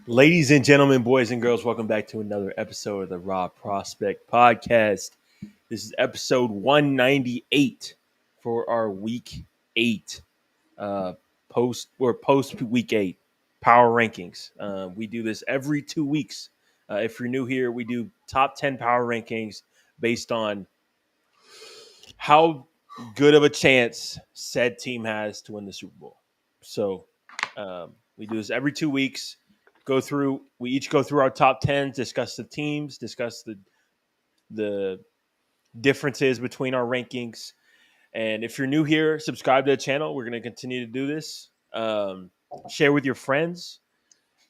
Ladies and gentlemen, boys and girls, welcome back to another episode of the Raw Prospect Podcast. This is episode 198 for our week 8 post week 8 power rankings. We do this every 2 weeks. If you're new here, we do top 10 power rankings based on how good of a chance said team has to win the Super Bowl. So we do this every 2 weeks. We each go through our top 10s, discuss the teams, discuss the differences between our rankings. And if you're new here, subscribe to the channel. We're going to continue to do this. Share with your friends.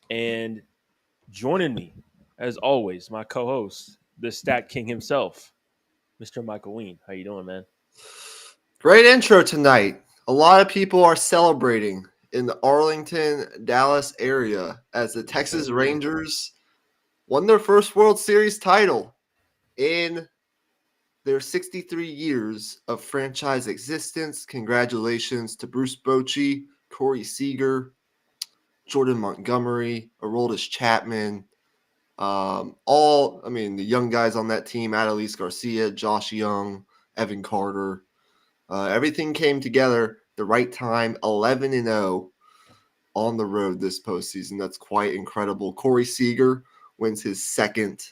And joining me, as always, my co-host, the Stat King himself, Mr. Michael Ween. How you doing, man? Great intro tonight. A lot of people are celebrating in the Arlington, Dallas area as the Texas Rangers won their first World Series title in their 63 years of franchise existence. Congratulations to Bruce Bochy, Corey Seager, Jordan Montgomery, Aroldis Chapman, the young guys on that team, Adolis Garcia, Josh Young, Evan Carter. Everything came together the right time, 11-0 on the road this postseason. That's quite incredible. Corey Seager wins his second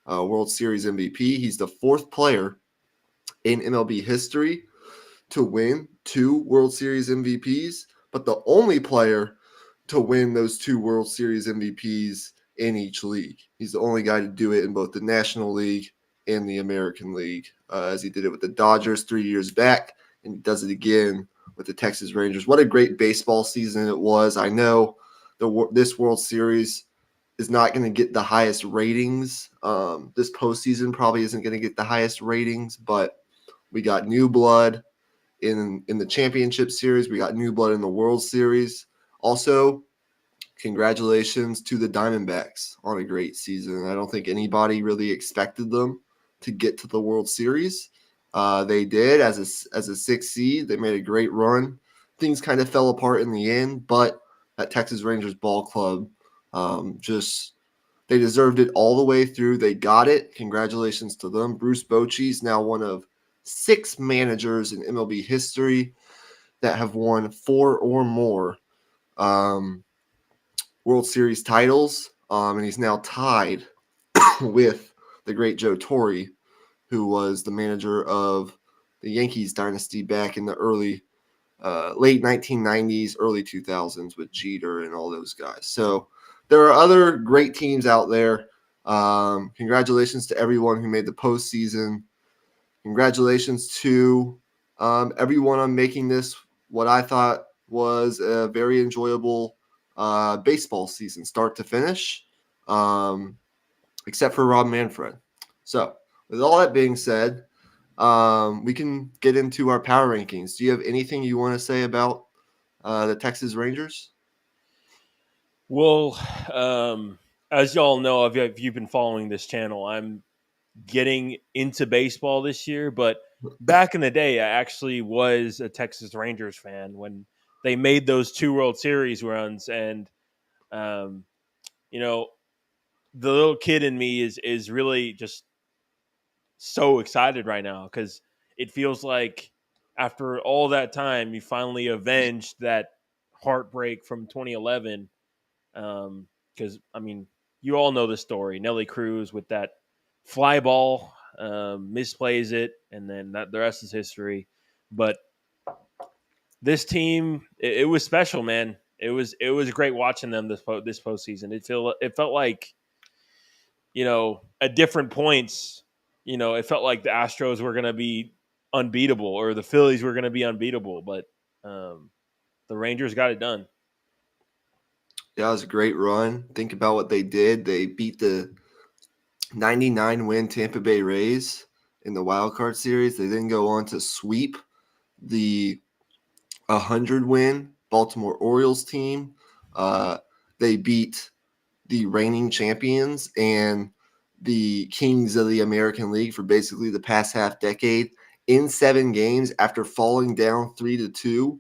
World Series MVP. He's the fourth player in MLB history to win 2 World Series MVPs, but the only player to win those 2 World Series MVPs in each league. He's the only guy to do it in both the National League and the American League, as he did it with the Dodgers 3 years back, and he does it again with the Texas Rangers. What a great baseball season it was. I know this World Series is not going to get the highest ratings. This postseason probably isn't going to get the highest ratings, but we got new blood in the championship series. We got new blood in the World Series. Also, congratulations to the Diamondbacks on a great season. I don't think anybody really expected them to get to the World Series. They did as a 6th seed. They made a great run. Things kind of fell apart in the end, but that Texas Rangers ball club they deserved it all the way through. They got it. Congratulations to them. Bruce Bochy is now one of 6 managers in MLB history that have won 4 or more World Series titles, and he's now tied with the great Joe Torre, who was the manager of the Yankees dynasty back in the late 1990s, early 2000s with Jeter and all those guys. So there are other great teams out there. Congratulations to everyone who made the postseason. Congratulations to everyone on making this what I thought was a very enjoyable baseball season, start to finish, except for Rob Manfred. So, with all that being said, we can get into our power rankings. Do you have anything you want to say about the Texas Rangers? Well, as y'all know, if you've been following this channel, I'm getting into baseball this year. But back in the day, I actually was a Texas Rangers fan when they made those 2 World Series runs. And, um, you know, the little kid in me is really just so excited right now because it feels like after all that time, you finally avenged that heartbreak from 2011. Because you all know the story. Nelly Cruz with that fly ball misplays it, and then the rest is history. But this team, it was special, man. It was great watching them this postseason. It felt like at different points, it felt like the Astros were going to be unbeatable or the Phillies were going to be unbeatable, but the Rangers got it done. Yeah, it was a great run. Think about what they did. They beat the 99-win Tampa Bay Rays in the wild card series. They then go on to sweep the 100-win Baltimore Orioles team. They beat the reigning champions and the kings of the American League for basically the past half decade in 7 games after falling down 3-2,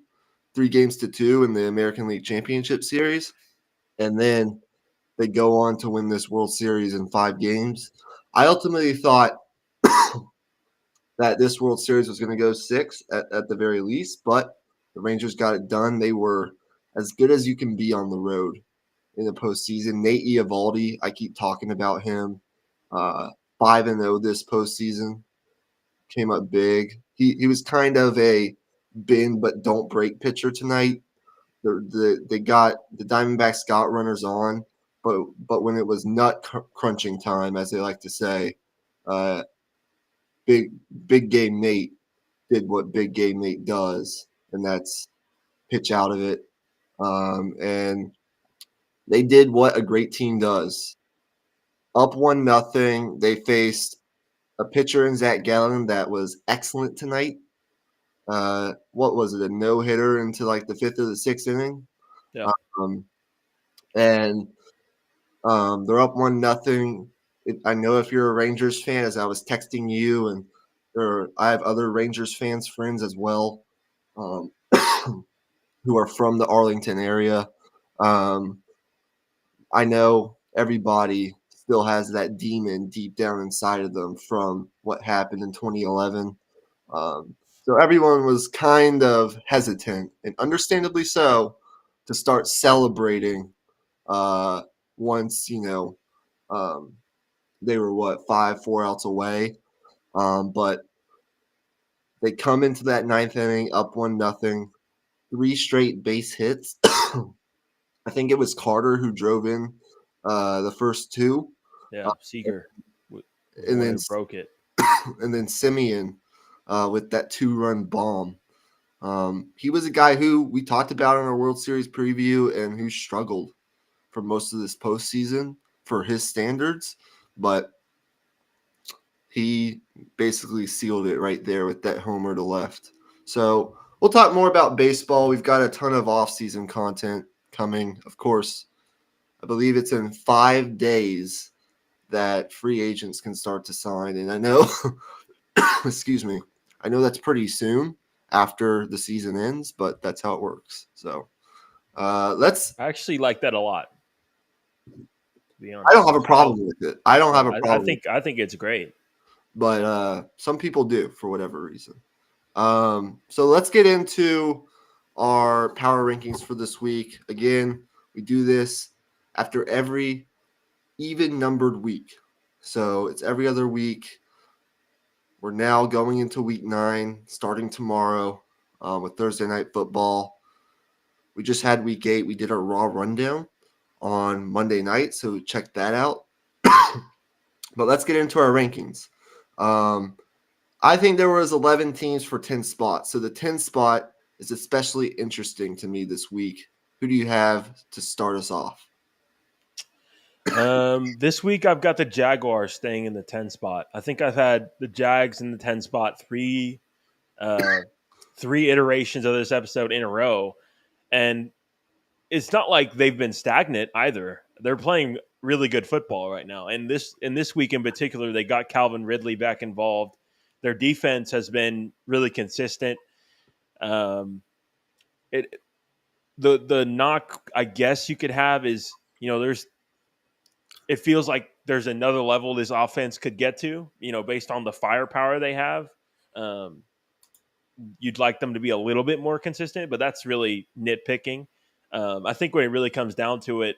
3 games to 2 in the American League Championship Series. And then they go on to win this World Series in 5 games. I ultimately thought that this World Series was going to go 6 at the very least, but the Rangers got it done. They were as good as you can be on the road in the postseason. Nate Eovaldi, I keep talking about him. 5-0 this postseason, came up big. He was kind of a bend but don't break pitcher tonight. They got the Diamondbacks got runners on, but when it was nut crunching time, as they like to say, uh, big game Nate did what big game Nate does, and that's pitch out of it. And they did what a great team does. Up 1-0. They faced a pitcher in Zach Gallen that was excellent tonight. What was it? A no hitter into like the 5th or the 6th inning. Yeah. And they're up 1-0. I know if you're a Rangers fan, as I was texting you, and I have other Rangers fans friends as well, who are from the Arlington area. I know everybody still has that demon deep down inside of them from what happened in 2011. So everyone was kind of hesitant, and understandably so, to start celebrating once, they were 4 outs away. But they come into that 9th inning up 1-0, 3 straight base hits. I think it was Carter who drove in the first 2. Yeah, Seager and then broke it. And then Simeon with that 2-run bomb. He was a guy who we talked about in our World Series preview and who struggled for most of this postseason for his standards, but he basically sealed it right there with that homer to left. So we'll talk more about baseball. We've got a ton of off-season content coming. Of course, I believe it's in 5 days that free agents can start to sign. And I know, excuse me, I know that's pretty soon after the season ends, but that's how it works. So I actually like that a lot. To be honest, I don't have a problem with it. I don't have a problem. I think it's great. But some people do for whatever reason. So let's get into our power rankings for this week. Again, we do this after every even numbered week. So it's every other week. We're now going into week 9, starting tomorrow with Thursday Night Football. We just had week 8. We did our Raw rundown on Monday night, so check that out. But let's get into our rankings. I think there was 11 teams for 10 spots. So the 10 spot is especially interesting to me this week. Who do you have to start us off? This week I've got the Jaguars staying in the 10 spot. I think I've had the Jags in the 10 spot three iterations of this episode in a row. And it's not like they've been stagnant either. They're playing really good football right now. And this week in particular, they got Calvin Ridley back involved. Their defense has been really consistent. The knock I guess you could have is, it feels like there's another level this offense could get to, based on the firepower they have. You'd like them to be a little bit more consistent, but that's really nitpicking. I think when it really comes down to it,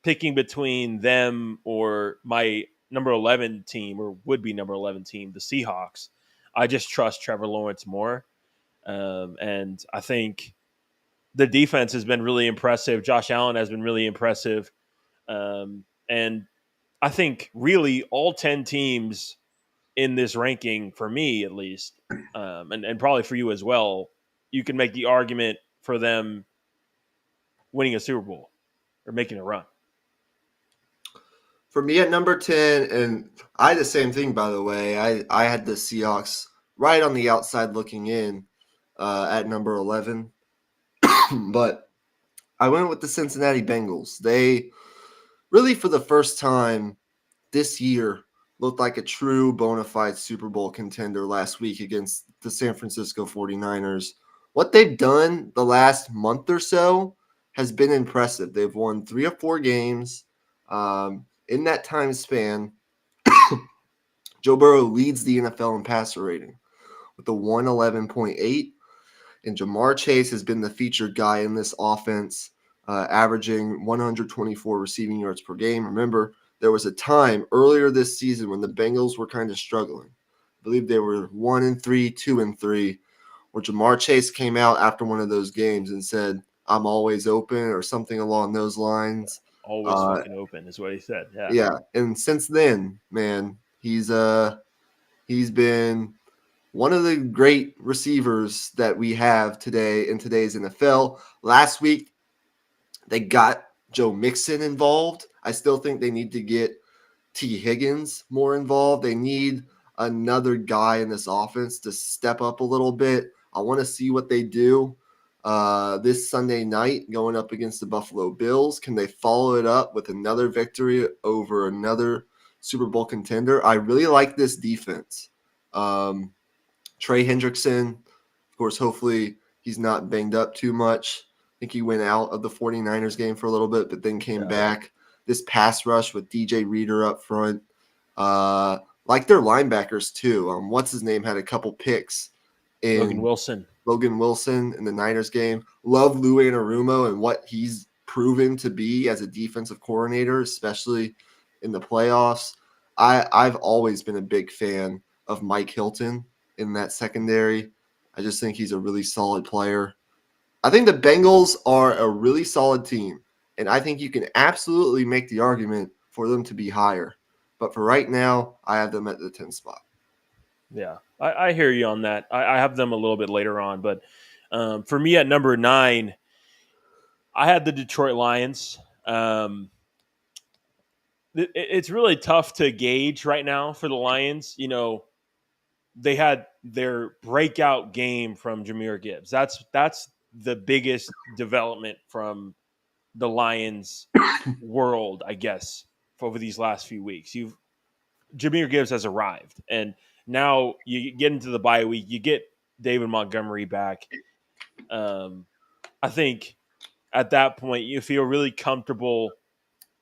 picking between them or my number 11 team, or would be number 11 team, the Seahawks, I just trust Trevor Lawrence more. And I think the defense has been really impressive. Josh Allen has been really impressive. And I think really all 10 teams in this ranking, for me at least, and probably for you as well, you can make the argument for them winning a Super Bowl or making a run. For me at number 10, and I had the same thing, by the way. I had the Seahawks right on the outside looking in at number 11. But I went with the Cincinnati Bengals. They really, for the first time this year, looked like a true bona fide Super Bowl contender last week against the San Francisco 49ers. What they've done the last month or so has been impressive. They've won 3 or 4 games. In that time span, Joe Burrow leads the NFL in passer rating with a 111.8, and Jamar Chase has been the featured guy in this offense, averaging 124 receiving yards per game. Remember, there was a time earlier this season when the Bengals were kind of struggling. I believe they were 1-3, 2-3, where Jamar Chase came out after one of those games and said, "I'm always open," or something along those lines. Always fucking open is what he said. Yeah. Yeah, and since then, man, he's been one of the great receivers that we have today in today's NFL. Last week, they got Joe Mixon involved. I still think they need to get T. Higgins more involved. They need another guy in this offense to step up a little bit. I want to see what they do this Sunday night going up against the Buffalo Bills. Can they follow it up with another victory over another Super Bowl contender? I really like this defense. Trey Hendrickson, of course, hopefully he's not banged up too much. I think he went out of the 49ers game for a little bit, but then came back. This pass rush with DJ Reader up front. Like their linebackers, too. What's his name had a couple picks in Logan Wilson in the Niners game. Love Lou Anarumo and what he's proven to be as a defensive coordinator, especially in the playoffs. I've always been a big fan of Mike Hilton in that secondary. I just think he's a really solid player. I think the Bengals are a really solid team, and I think you can absolutely make the argument for them to be higher. But for right now, I have them at the 10th spot. Yeah, I hear you on that. I have them a little bit later on, but for me at number 9, I had the Detroit Lions. It's really tough to gauge right now for the Lions. You know, they had their breakout game from Jahmyr Gibbs. That's the biggest development from the Lions world, I guess, over these last few weeks. Jahmyr Gibbs has arrived, and now you get into the bye week. You get David Montgomery back. I think at that point you feel really comfortable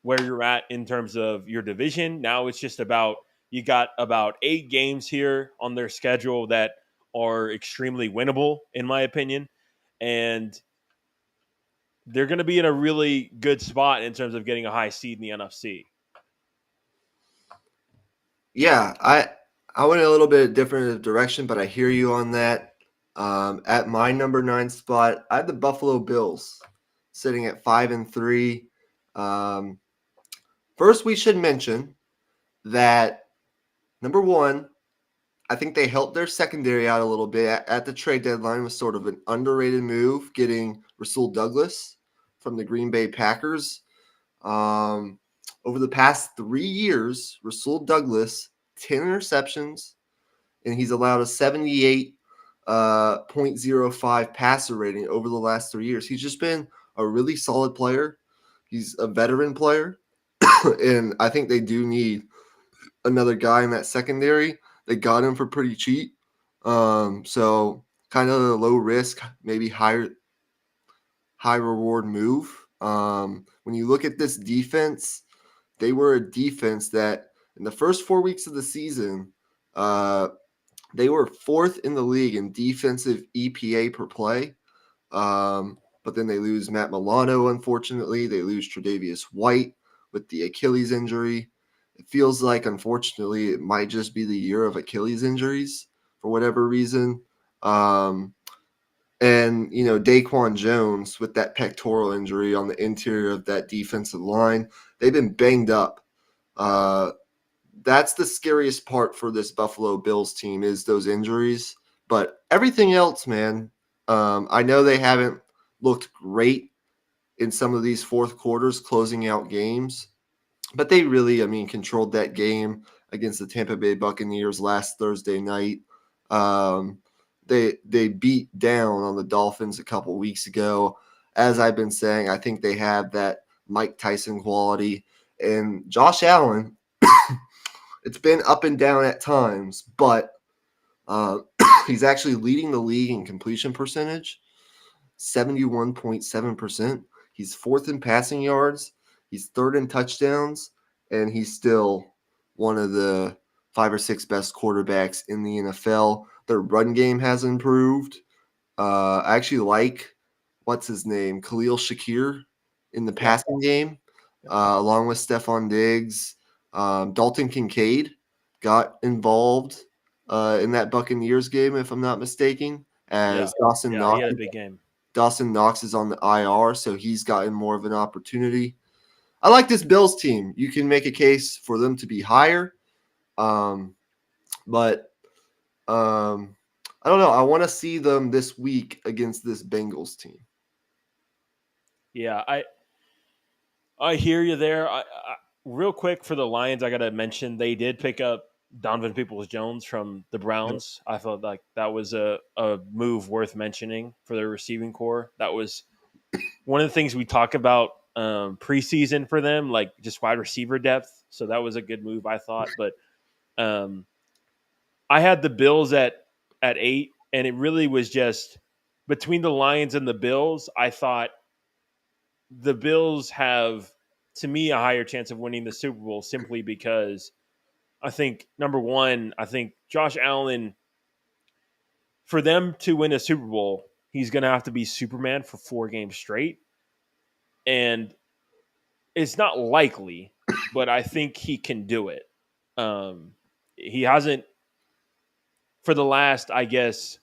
where you're at in terms of your division. Now it's just about you got about 8 games here on their schedule that are extremely winnable, in my opinion, and they're going to be in a really good spot in terms of getting a high seed in the NFC. Yeah, I went a little bit different direction, but I hear you on that. At my number 9 spot, I had the Buffalo Bills sitting at 5-3. First, we should mention that number 1, I think they helped their secondary out a little bit at the trade deadline with sort of an underrated move, getting Rasul Douglas from the Green Bay Packers. Over the past 3 years, Rasul Douglas, 10 interceptions, and he's allowed a 78.05 passer rating over the last 3 years. He's just been a really solid player. He's a veteran player, and I think they do need another guy in that secondary. They got him for pretty cheap. So kind of a low risk, maybe high reward move. When you look at this defense, they were a defense that in the first 4 weeks of the season, they were 4th in the league in defensive EPA per play. But then they lose Matt Milano, unfortunately. They lose Tre'Davious White with the Achilles injury. It feels like, unfortunately, it might just be the year of Achilles injuries for whatever reason. And, Daquan Jones with that pectoral injury on the interior of that defensive line, they've been banged up. That's the scariest part for this Buffalo Bills team is those injuries. But everything else, man, I know they haven't looked great in some of these fourth quarters closing out games. But they really, controlled that game against the Tampa Bay Buccaneers last Thursday night. They beat down on the Dolphins a couple weeks ago. As I've been saying, I think they have that Mike Tyson quality. And Josh Allen, it's been up and down at times, but he's actually leading the league in completion percentage, 71.7%. He's fourth in passing yards. He's third in touchdowns, and he's still one of the 5 or 6 best quarterbacks in the NFL. Their run game has improved. I actually like what's his name, Khalil Shakir, in the passing game, along with Stephon Diggs. Dalton Kincaid got involved in that Buccaneers game, if I'm not mistaken, as Dawson Knox. He had a big game. Dawson Knox is on the IR, so he's gotten more of an opportunity. I like this Bills team. You can make a case for them to be higher, but I don't know. I want to see them this week against this Bengals team. Yeah, I hear you there. Real quick for the Lions, I got to mention they did pick up Donovan Peoples-Jones from the Browns. I thought like that was a move worth mentioning for their receiving core. That was one of the things we talk about preseason for them, like just wide receiver depth. So that was a good move, I thought. But I had the Bills at 8, and it really was just between the Lions and the Bills. I thought the Bills have, to me, a higher chance of winning the Super Bowl simply because I think, number one, I think Josh Allen, for them to win a Super Bowl, he's going to have to be Superman for 4 games straight. And it's not likely, but I think he can do it. He hasn't, for the last, I guess,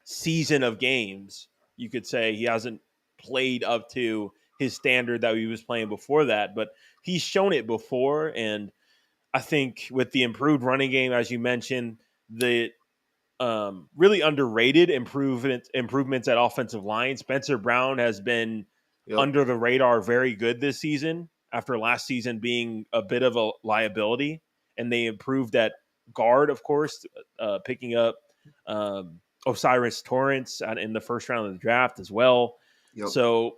season of games, you could say he hasn't played up to his standard that he was playing before that, but he's shown it before. And I think with the improved running game, as you mentioned, the really underrated improvements at offensive line. Spencer Brown has been under the radar very good this season after last season being a bit of a liability. And they improved at guard, of course, picking up Osiris Torrance in the first round of the draft as well. So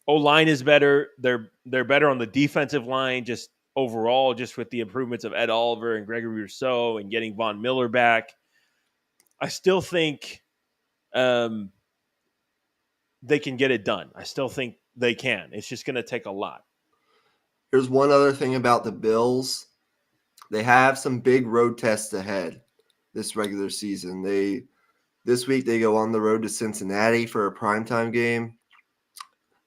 O-line is better. They're better on the defensive line, just overall, just with the improvements of Ed Oliver and Gregory Rousseau and getting Von Miller back. I still think they can get it done. I still think they can. It's just going to take a lot. Here's one other thing about the Bills. They have some big road tests ahead this regular season. This week they go on the road to Cincinnati for a primetime game.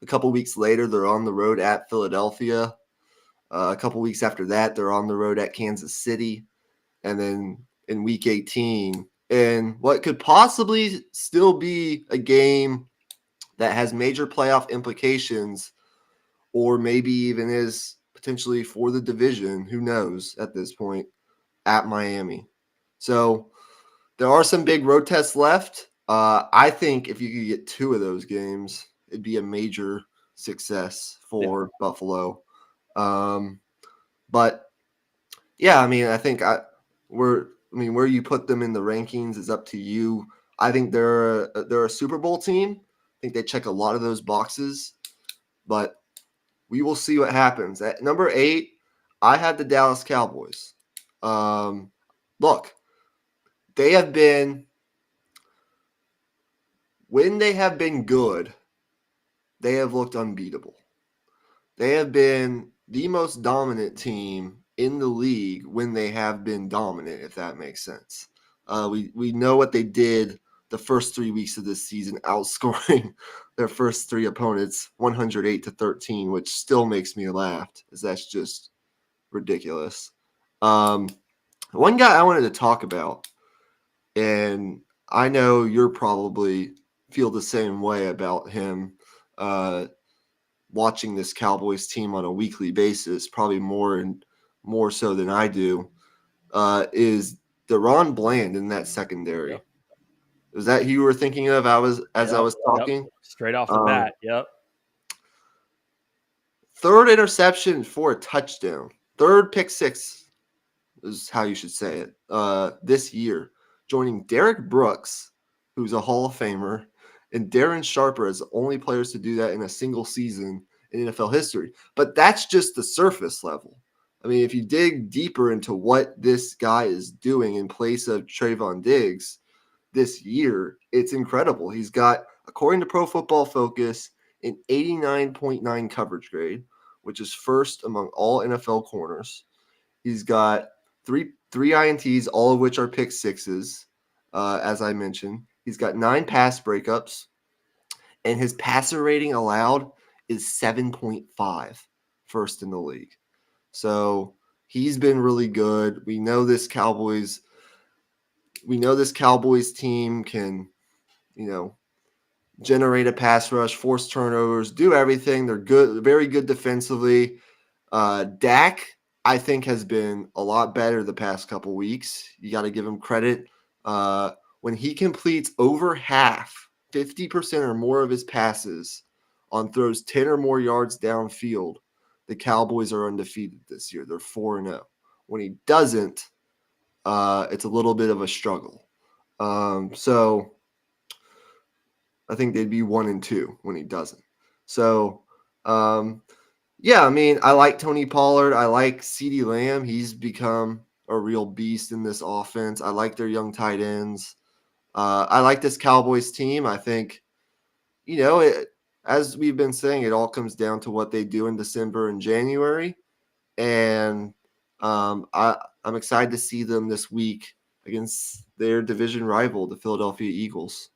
A couple weeks later, they're on the road at Philadelphia. A couple weeks after that, they're on the road at Kansas City. And then in week 18, and what could possibly still be a game that has major playoff implications, or maybe even is potentially for the division, who knows at this point, at Miami. So there are some big road tests left. I think if you could get 2 of those games, it'd be a major success for Buffalo. But yeah, I mean, I think where you put them in the rankings is up to you. I think they're a Super Bowl team. I think they check a lot of those boxes, but we will see what happens. At number 8, I had the Dallas Cowboys. Look, they have been, when they have been good, they have looked unbeatable. They have been the most dominant team in the league when they have been dominant, if that makes sense. We know what they did the first 3 weeks of this season, outscoring their first 3 opponents 108-13, which still makes me laugh, as that's just ridiculous. One guy I wanted to talk about, and I know you're probably feel the same way about him, watching this Cowboys team on a weekly basis, probably more so than I do, is DaRon Bland in that secondary. Yep. Was that who you were thinking of? I was talking? Yep. Straight off the bat. Yep. 3rd interception for a touchdown. 3rd pick six is how you should say it. This year, joining Derek Brooks, who's a Hall of Famer, and Darren Sharper as the only players to do that in a single season in NFL history. But that's just the surface level. I mean, if you dig deeper into what this guy is doing in place of Trayvon Diggs this year, it's incredible. He's got, according to Pro Football Focus, an 89.9 coverage grade, which is first among all NFL corners. He's got three INTs, all of which are pick sixes, as I mentioned. He's got 9 pass breakups, and his passer rating allowed is 7.5, first in the league. So he's been really good. We know this Cowboys team can, generate a pass rush, force turnovers, do everything. They're good, very good defensively. Dak, I think, has been a lot better the past couple weeks. You got to give him credit. When he completes over half, 50% or more of his passes on throws 10 or more yards downfield, the Cowboys are undefeated this year. They're 4-0. When he doesn't, it's a little bit of a struggle. So I think they'd be 1-2 when he doesn't. So, yeah, I mean, I like Tony Pollard. I like CeeDee Lamb. He's become a real beast in this offense. I like their young tight ends. I like this Cowboys team. I think, as we've been saying, it all comes down to what they do in December and January. And I'm excited to see them this week against their division rival, the Philadelphia Eagles.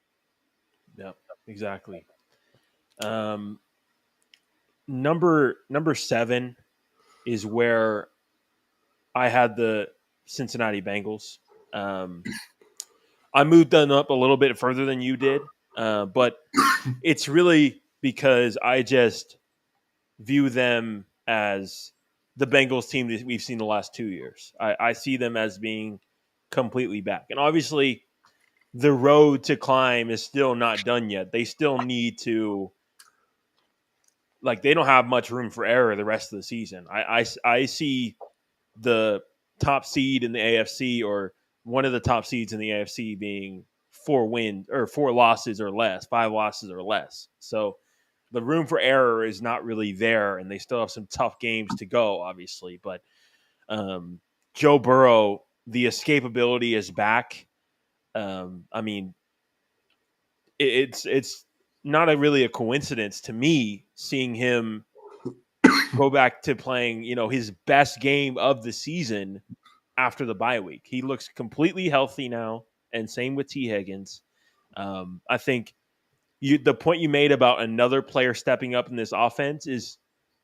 Yeah, exactly. Number 7 is where I had the Cincinnati Bengals. I moved them up a little bit further than you did, but it's really because I just view them as the Bengals team that we've seen the last 2 years. I see them as being completely back. And obviously, the road to climb is still not done yet. They still need to, they don't have much room for error the rest of the season. I see the top seed in the AFC, or one of the top seeds in the AFC, being 4 losses or less, 5 losses or less. So the room for error is not really there, and they still have some tough games to go, obviously. But Joe Burrow, the escapability is back. I mean, it's not really a coincidence to me seeing him go back to playing, his best game of the season after the bye week. He looks completely healthy now, and same with T. Higgins. I think the point you made about another player stepping up in this offense is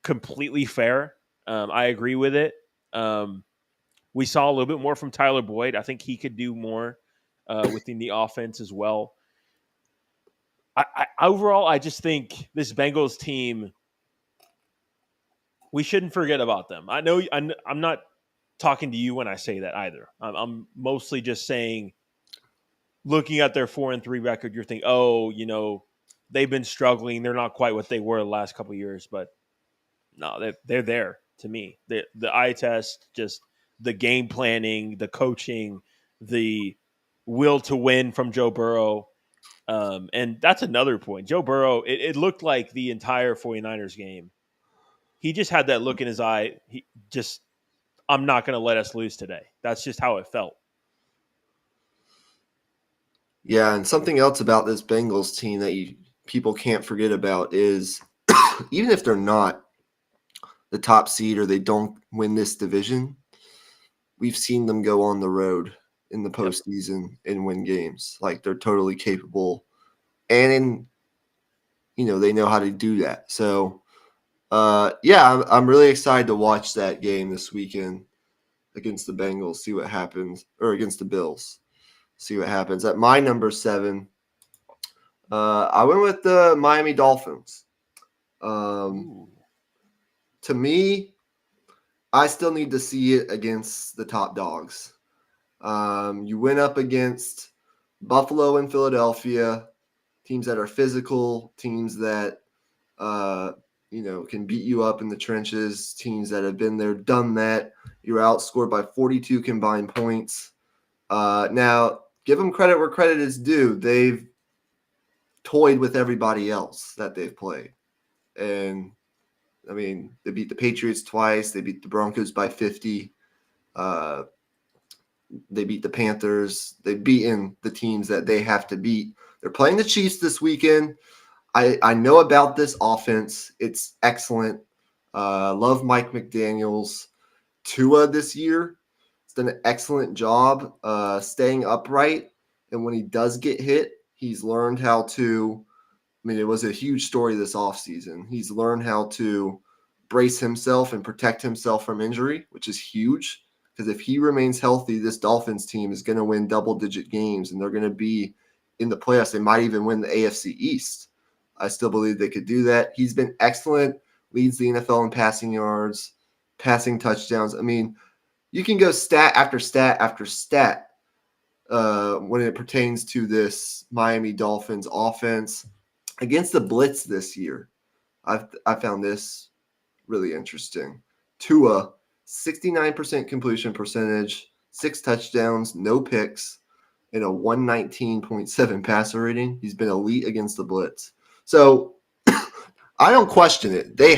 completely fair. I agree with it. We saw a little bit more from Tyler Boyd. I think he could do more within the offense as well. Overall, I just think this Bengals team, we shouldn't forget about them. I know I'm not talking to you when I say that either. I'm mostly just saying, looking at their 4-3 record, you're thinking, they've been struggling. They're not quite what they were the last couple of years, but no, they're there to me. The eye test, just the game planning, the coaching, the will to win from Joe Burrow. And that's another point. Joe Burrow, it looked like the entire 49ers game, he just had that look in his eye. I'm not going to let us lose today. That's just how it felt. Yeah, and something else about this Bengals team that people can't forget about is even if they're not the top seed or they don't win this division, we've seen them go on the road in the postseason and win games. Like, they're totally capable, and they know how to do that. So, I'm really excited to watch that game this weekend against the Bengals, see what happens, or against the Bills, see what happens. At my number 7, I went with the Miami Dolphins. To me, I still need to see it against the top dogs. You went up against Buffalo and Philadelphia, teams that are physical, teams that can beat you up in the trenches, teams that have been there, done that. You're outscored by 42 combined points. Now, give them credit where credit is due. They've toyed with everybody else that they've played. And, I mean, they beat the Patriots twice. They beat the Broncos by 50. They beat the Panthers. They've beaten the teams that they have to beat. They're playing the Chiefs this weekend. I know about this offense. It's excellent. Love Mike McDaniels. Tua this year has done an excellent job staying upright. And when he does get hit, he's learned how to. I mean, it was a huge story this offseason. He's learned how to brace himself and protect himself from injury, which is huge. Because if he remains healthy, this Dolphins team is going to win double-digit games, and they're going to be in the playoffs. They might even win the AFC East. I still believe they could do that. He's been excellent, leads the NFL in passing yards, passing touchdowns. I mean, you can go stat after stat after stat when it pertains to this Miami Dolphins offense. Against the blitz this year, I found this really interesting. Tua, 69% completion percentage, 6 touchdowns, no picks, and a 119.7 passer rating. He's been elite against the blitz. So I don't question it. They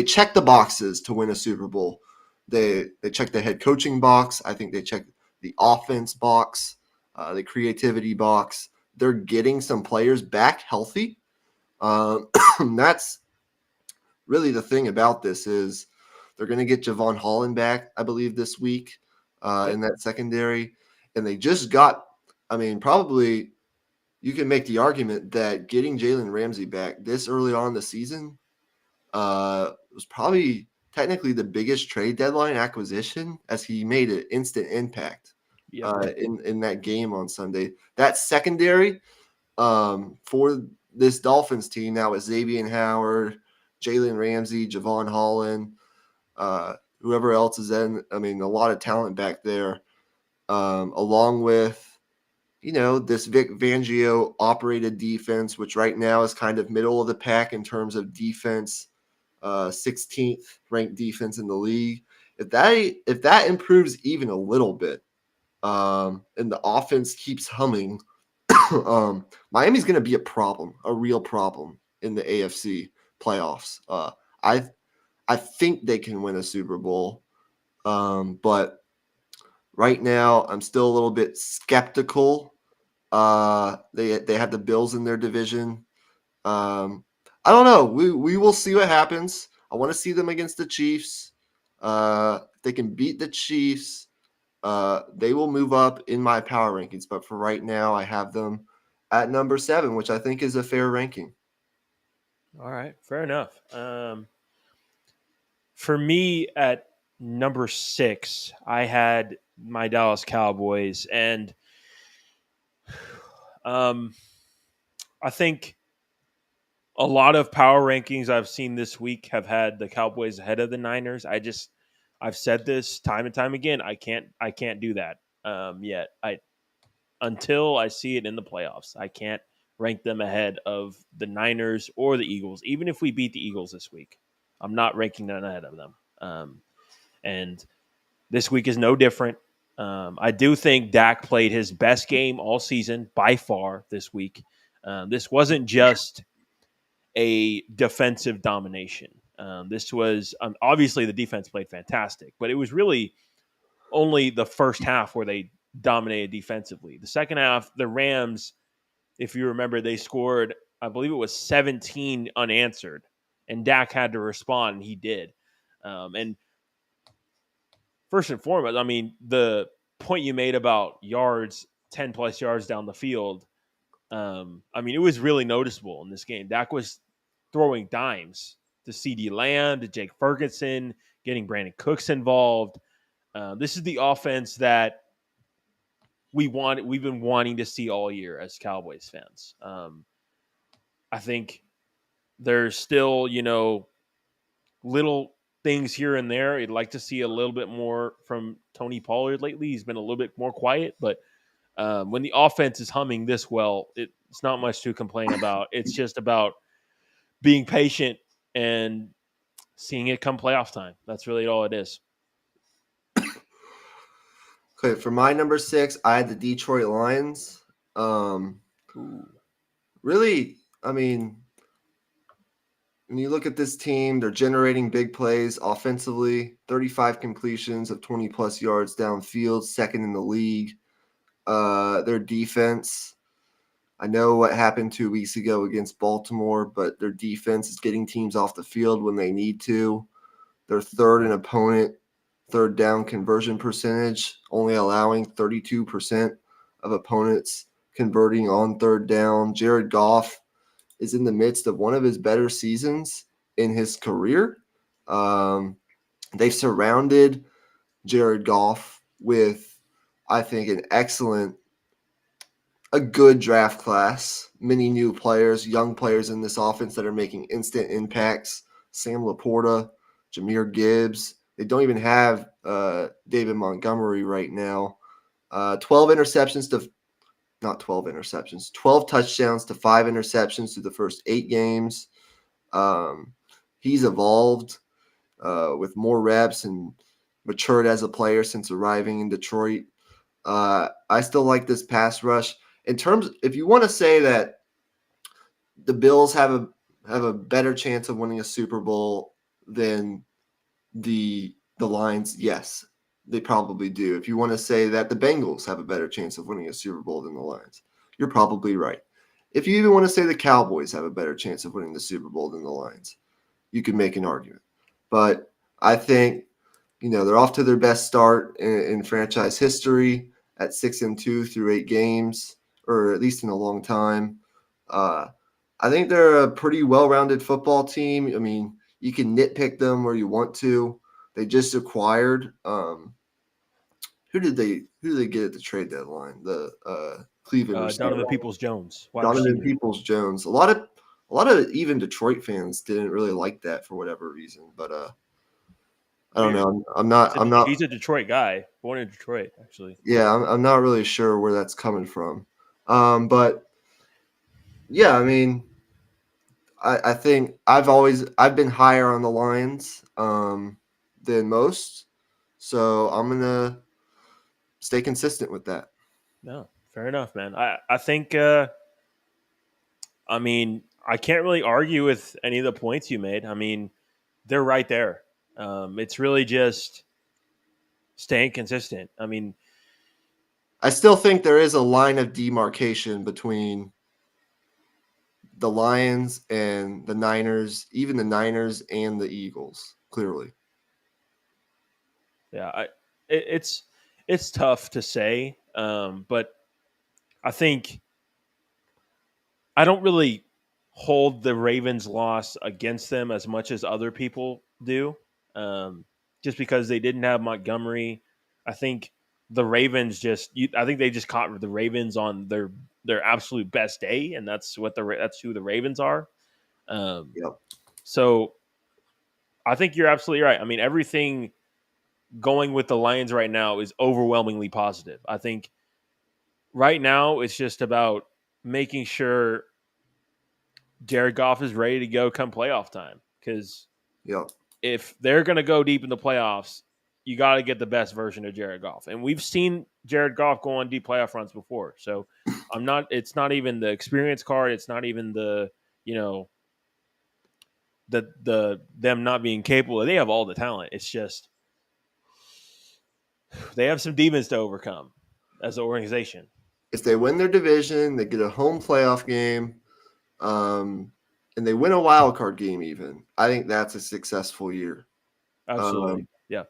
check the boxes to win a Super Bowl. They check the head coaching box. I think they check the offense box, the creativity box. They're getting some players back healthy. That's really the thing about this is they're going to get Javon Holland back, I believe, this week in that secondary. And they just got, I mean, probably you can make the argument that getting Jalen Ramsey back this early on in the season was probably technically the biggest trade deadline acquisition as he made an instant impact in that game on Sunday. That secondary for this Dolphins team now with Xavier Howard, Jalen Ramsey, Javon Holland, whoever else is in. I mean, a lot of talent back there, along with, this Vic Fangio operated defense, which right now is kind of middle of the pack in terms of defense, 16th ranked defense in the league. If that improves even a little bit, and the offense keeps humming, Miami's going to be a real problem in the AFC playoffs. I think they can win a Super Bowl, but right now I'm still a little bit skeptical. They have the Bills in their division. I don't know. We will see what happens. I want to see them against the Chiefs. If they can beat the Chiefs, they will move up in my power rankings. But for right now, I have them at number 7, which I think is a fair ranking. All right, fair enough. For me, at number 6, I had my Dallas Cowboys, and I think a lot of power rankings I've seen this week have had the Cowboys ahead of the Niners. I've said this time and time again. I can't do that yet. Until I see it in the playoffs, I can't rank them ahead of the Niners or the Eagles. Even if we beat the Eagles this week, I'm not ranking them ahead of them. And this week is no different. I do think Dak played his best game all season by far this week. This wasn't just a defensive domination. This was obviously the defense played fantastic, but it was really only the first half where they dominated defensively. The second half, the Rams, if you remember, they scored, I believe it was 17 unanswered, and Dak had to respond, and he did. And first and foremost, I mean, the point you made about yards, 10 plus yards down the field, I mean, it was really noticeable in this game. Dak was throwing dimes to CeeDee Lamb, to Jake Ferguson, getting Brandon Cooks involved. This is the offense that we've been wanting to see all year as Cowboys fans. I think there's still, little things here and there. I'd like to see a little bit more from Tony Pollard lately. He's been a little bit more quiet, but when the offense is humming this well, it's not much to complain about. It's just about being patient and seeing it come playoff time. That's really all it is. Okay, for my number 6, I had the Detroit Lions. Really, I mean, when you look at this team, they're generating big plays offensively, 35 completions of 20-plus yards downfield, second in the league. Their defense, I know what happened 2 weeks ago against Baltimore, but their defense is getting teams off the field when they need to. They're third in opponent third down conversion percentage, only allowing 32% of opponents converting on third down. Jared Goff is in the midst of one of his better seasons in his career. They've surrounded Jared Goff with, I think, a good draft class. Many new players, young players in this offense that are making instant impacts. Sam Laporta, Jahmyr Gibbs. They don't even have David Montgomery right now. 12 touchdowns to 5 interceptions through the first 8 games. He's evolved with more reps and matured as a player since arriving in Detroit. I still like this pass rush. If you want to say that the Bills have a better chance of winning a Super Bowl than the Lions, yes, they probably do. If you want to say that the Bengals have a better chance of winning a Super Bowl than the Lions, you're probably right. If you even want to say the Cowboys have a better chance of winning the Super Bowl than the Lions, you could make an argument. But I think, they're off to their best start in franchise history at 6-2 through 8 games, or at least in a long time. I think they're a pretty well-rounded football team. I mean, you can nitpick them where you want to. They just acquired who did they get at the trade deadline? The Cleveland receiver. Donovan Peoples-Jones. Donovan Peoples-Jones. A lot of even Detroit fans didn't really like that for whatever reason, but I don't know. I'm not. He's a Detroit guy, born in Detroit, actually. Yeah, I'm not really sure where that's coming from. But yeah, I mean, I think I've been higher on the Lions than most, so I'm gonna stay consistent with that. No, fair enough, man. I think. I mean, I can't really argue with any of the points you made. I mean, they're right there. It's really just staying consistent. I mean, I still think there is a line of demarcation between the Lions and the Niners, even the Niners and the Eagles, clearly. Yeah, it's tough to say, but I think I don't really hold the Ravens' loss against them as much as other people do, just because they didn't have Montgomery. I think the Ravens I think they just caught the Ravens on their absolute best day, and that's who the Ravens are. Yep. So I think you're absolutely right. I mean, everything going with the Lions right now is overwhelmingly positive. I think right now it's just about making sure Jared Goff is ready to go come playoff time. Because if they're going to go deep in the playoffs, you got to get the best version of Jared Goff. And we've seen Jared Goff go on deep playoff runs before. So it's not even the experience card. It's not even the them not being capable. They have all the talent. It's just they have some demons to overcome as an organization. If they win their division, they get a home playoff game, and they win a wild card game even, I think that's a successful year. Absolutely. Yeah.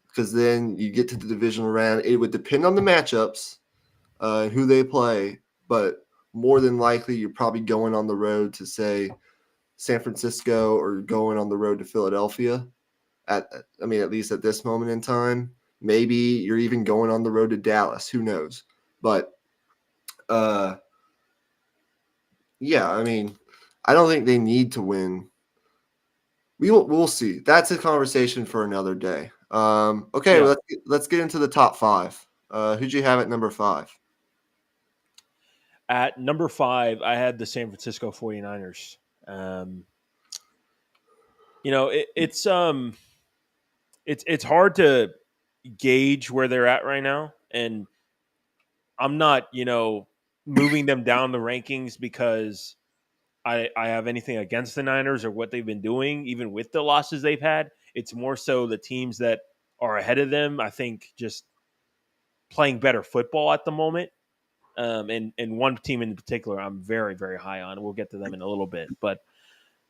Because then you get to the divisional round. It would depend on the matchups and who they play, but more than likely you're probably going on the road to, say, San Francisco or going on the road to Philadelphia. At least at this moment in time. Maybe you're even going on the road to Dallas. Who knows? But yeah, I mean, I don't think they need to win. We'll see. That's a conversation for another day. Okay, yeah. Let's get into the top 5. Who'd you have at number 5? At number 5, I had the San Francisco 49ers. It's hard to gauge where they're at right now, and I'm not, moving them down the rankings because I have anything against the Niners or what they've been doing, even with the losses they've had. It's more so the teams that are ahead of them, I think, just playing better football at the moment. and one team in particular I'm very, very high on. We'll get to them in a little bit. But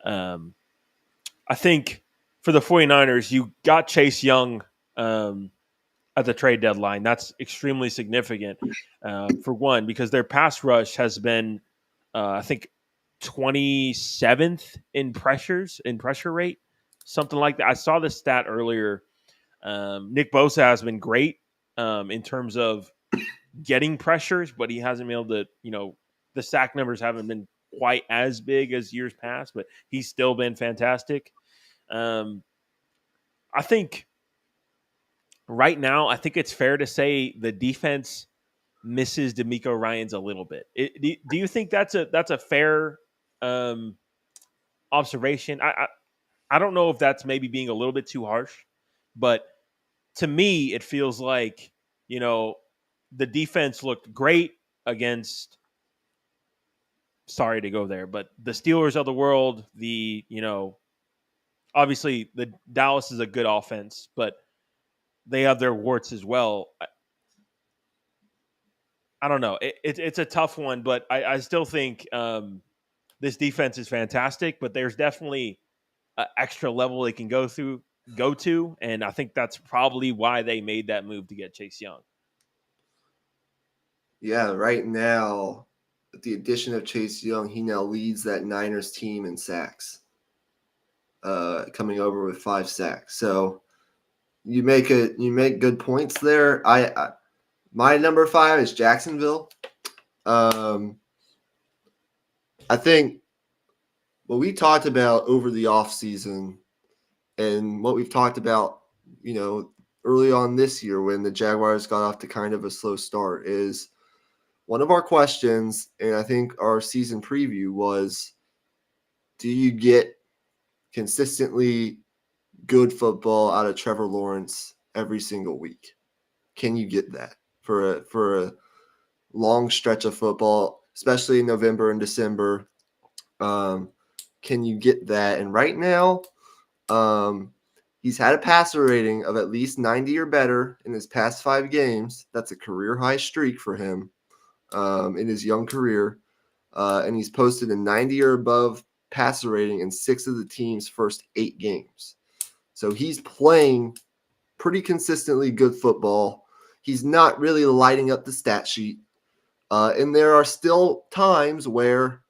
I think for the 49ers, you got Chase Young at the trade deadline. That's extremely significant, for one, because their pass rush has been, I think, 27th in pressure rate, something like that. I saw this stat earlier. Nick Bosa has been great in terms of getting pressures, but he hasn't been able to, the sack numbers haven't been quite as big as years past, but he's still been fantastic. I think right now, I think it's fair to say the defense misses D'Amico Ryans a little bit. Do you think that's a fair observation? I don't know if that's maybe being a little bit too harsh, but to me, it feels like the defense looked great against. Sorry to go there, but the Steelers of the world, obviously the Dallas is a good offense, but they have their warts as well. I don't know. It's a tough one, but I still think this defense is fantastic. But there's definitely an extra level they can go to, and I think that's probably why they made that move to get Chase Young. Yeah, right now, with the addition of Chase Young, he now leads that Niners team in sacks, coming over with 5 sacks. So you make good points there. My number 5 is Jacksonville. I think what we talked about over the offseason and what we've talked about, early on this year when the Jaguars got off to kind of a slow start is one of our questions, and I think our season preview was, do you get consistently good football out of Trevor Lawrence every single week? Can you get that for a long stretch of football, especially in November and December? Can you get that? And right now, he's had a passer rating of at least 90 or better in his past 5 games. That's a career high streak for him in his young career. And he's posted a 90 or above passer rating in 6 of the team's first 8 games. So he's playing pretty consistently good football. He's not really lighting up the stat sheet. And there are still times where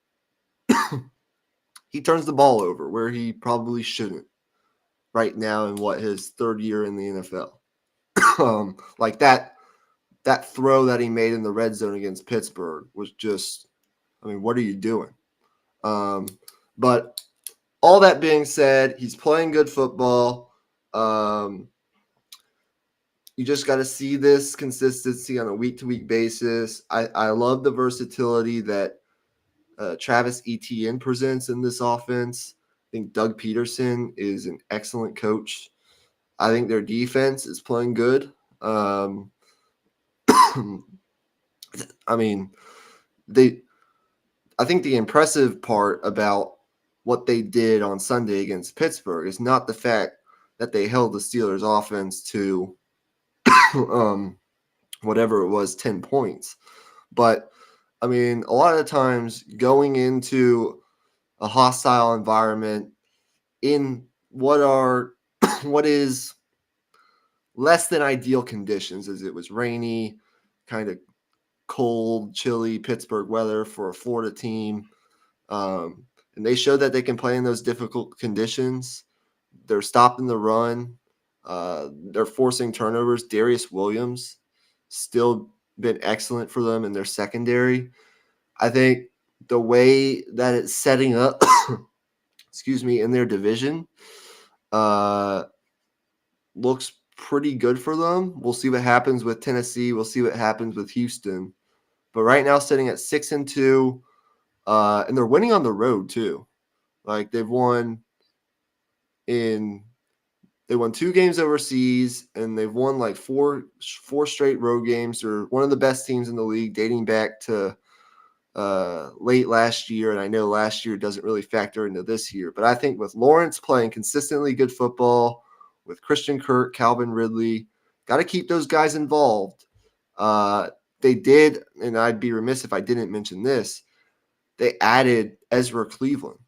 he turns the ball over, where he probably shouldn't right now in his 3rd year in the NFL. Like that throw that he made in the red zone against Pittsburgh was just, what are you doing? But all that being said, he's playing good football. You just got to see this consistency on a week-to-week basis. I love the versatility that Travis Etienne presents in this offense. I think Doug Peterson is an excellent coach. I think their defense is playing good. I think the impressive part about what they did on Sunday against Pittsburgh is not the fact that they held the Steelers offense to whatever it was, 10 points. But, a lot of the times going into a hostile environment in what is less than ideal conditions, as it was rainy, kind of cold, chilly Pittsburgh weather for a Florida team. And they showed that they can play in those difficult conditions. They're stopping the run. They're forcing turnovers. Darius Williams still been excellent for them in their secondary. I think the way that it's setting up, in their division, looks pretty good for them. We'll see what happens with Tennessee. We'll see what happens with Houston. But right now, sitting at 6-2, and they're winning on the road too. Like they've won 2 games overseas, and they've won like four straight road games. They're one of the best teams in the league, dating back to late last year. And I know last year doesn't really factor into this year, but I think with Lawrence playing consistently good football, with Christian Kirk, Calvin Ridley, got to keep those guys involved. they did, and I'd be remiss if I didn't mention this, they added Ezra Cleveland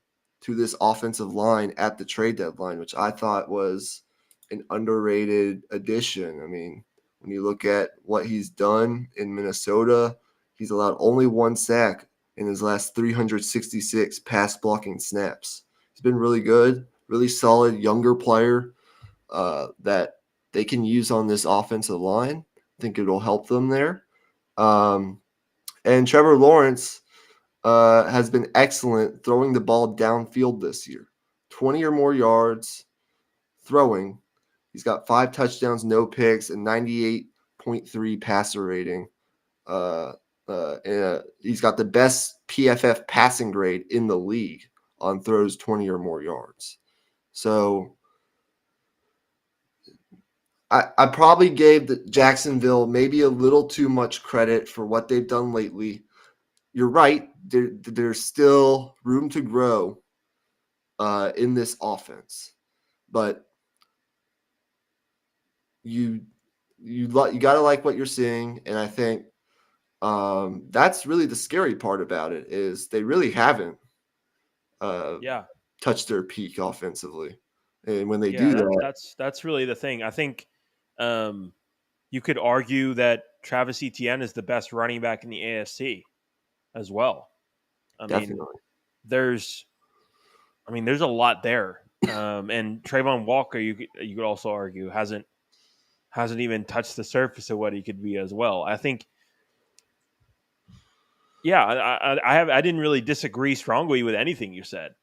to this offensive line at the trade deadline, which I thought was an underrated addition. I mean, when you look at what he's done in Minnesota, he's allowed only 1 sack in his last 366 pass blocking snaps. He's been really good, really solid younger player that they can use on this offensive line. I think it'll help them there. And Trevor Lawrence has been excellent throwing the ball downfield this year. 20 or more yards throwing. He's got 5 touchdowns, no picks, and 98.3 passer rating. He's got the best PFF passing grade in the league on throws 20 or more yards. So I probably gave Jacksonville maybe a little too much credit for what they've done lately. You're right. There's still room to grow in this offense, but you gotta like what you're seeing, and I think that's really the scary part about it is they really haven't touched their peak offensively, and when they do that's really the thing. I think you could argue that Travis Etienne is the best running back in the AFC as well. I definitely. mean, there's a lot there, and Trayvon Walker, you could also argue hasn't even touched the surface of what he could be as well. I think, I didn't really disagree strongly with anything you said.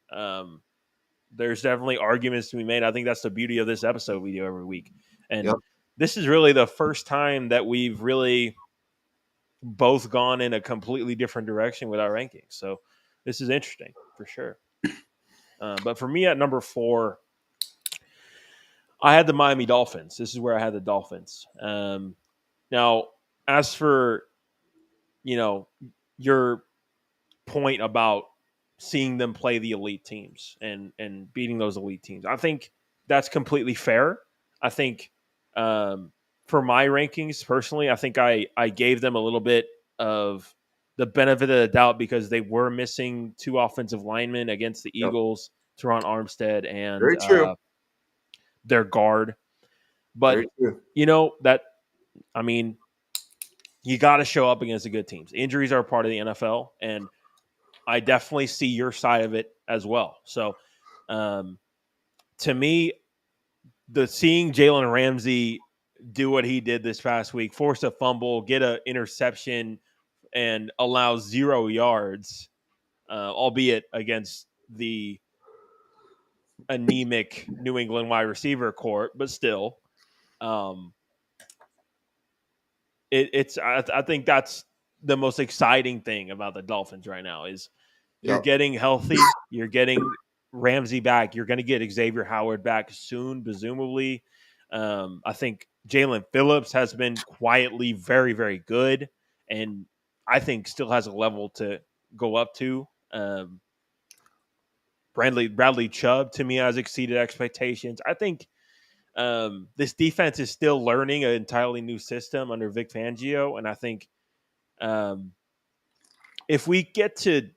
There's definitely arguments to be made. I think that's the beauty of this episode we do every week, and this is really the first time that we've really both gone in a completely different direction with our rankings. So this is interesting for sure. But for me at number 4, I had the Miami Dolphins. This is where I had the Dolphins. Now, as for, your point about seeing them play the elite teams and beating those elite teams, I think that's completely fair. I think for my rankings, personally, I think I gave them a little bit of the benefit of the doubt because they were missing 2 offensive linemen against the Eagles, Teron Armstead and very true. Their guard. But, you got to show up against the good teams. Injuries are part of the NFL, and I definitely see your side of it as well. So, to me, seeing Jalen Ramsey do what he did this past week, force a fumble, get an interception, and allow 0 yards, albeit against the anemic New England wide receiver court, but still, I think that's the most exciting thing about the Dolphins right now is you're getting healthy, you're getting Ramsey back, you're going to get Xavier Howard back soon, presumably. I think Jalen Phillips has been quietly very, very good, and I think still has a level to go up to. Bradley Chubb, to me, has exceeded expectations. I think this defense is still learning an entirely new system under Vic Fangio, and I think if we get to,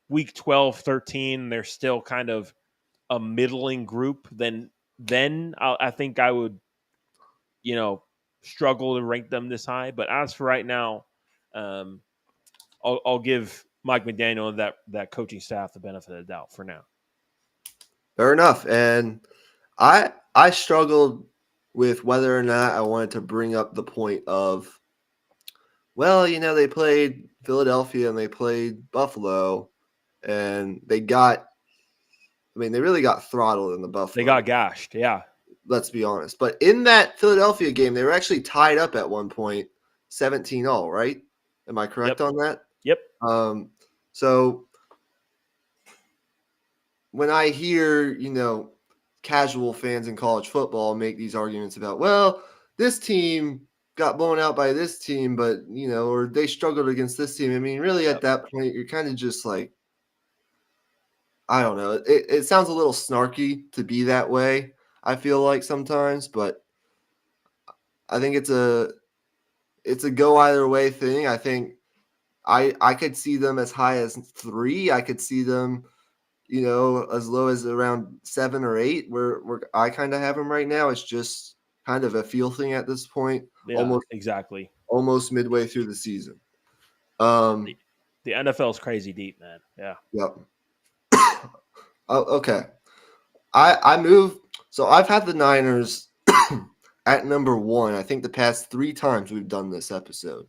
week 12, 13, they're still kind of a middling group, then I think I would, struggle to rank them this high. But as for right now, I'll give Mike McDaniel and that coaching staff the benefit of the doubt for now. Fair enough. And I struggled with whether or not I wanted to bring up the point of, well, they played Philadelphia and they played Buffalo, and they really got throttled in the Buffalo. They got gashed, yeah. Let's be honest. But in that Philadelphia game, they were actually tied up at one point, 17-all, right? Am I correct on that? Yep. So when I hear, casual fans in college football make these arguments about, well, this team got blown out by this team, but, or they struggled against this team. I mean, really at that point, you're kind of just like, I don't know. It sounds a little snarky to be that way, I feel like sometimes, but I think it's a it's a go either way thing. I think I could see them as high as 3. I could see them, as low as around 7 or 8. Where I kind of have them right now. It's just kind of a feel thing at this point. Yeah, exactly. Almost midway through the season. The, the NFL is crazy deep, man. Yeah. Yep. Okay. I move. So I've had the Niners at number 1. I think the past 3 times we've done this episode.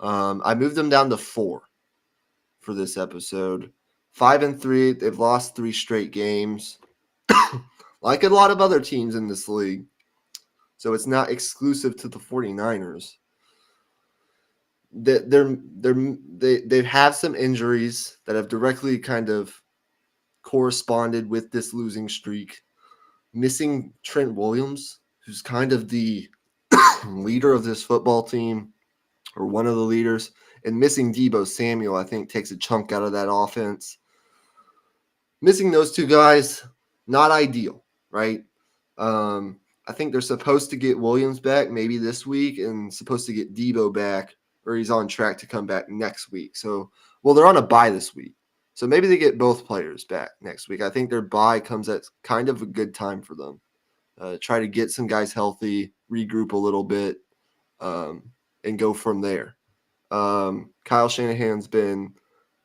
I moved them down to 4 for this episode. 5-3. They've lost 3 straight games, like a lot of other teams in this league. So it's not exclusive to the 49ers. They have some injuries that have directly kind of corresponded with this losing streak. Missing Trent Williams, who's kind of the leader of this football team, or one of the leaders, and missing Deebo Samuel, I think, takes a chunk out of that offense. Missing those 2 guys, not ideal, right? I think they're supposed to get Williams back maybe this week and supposed to get Deebo back, or he's on track to come back next week. So, they're on a bye this week. So maybe they get both players back next week. I think their bye comes at kind of a good time for them. Try to get some guys healthy, regroup a little bit, and go from there. Kyle Shanahan's been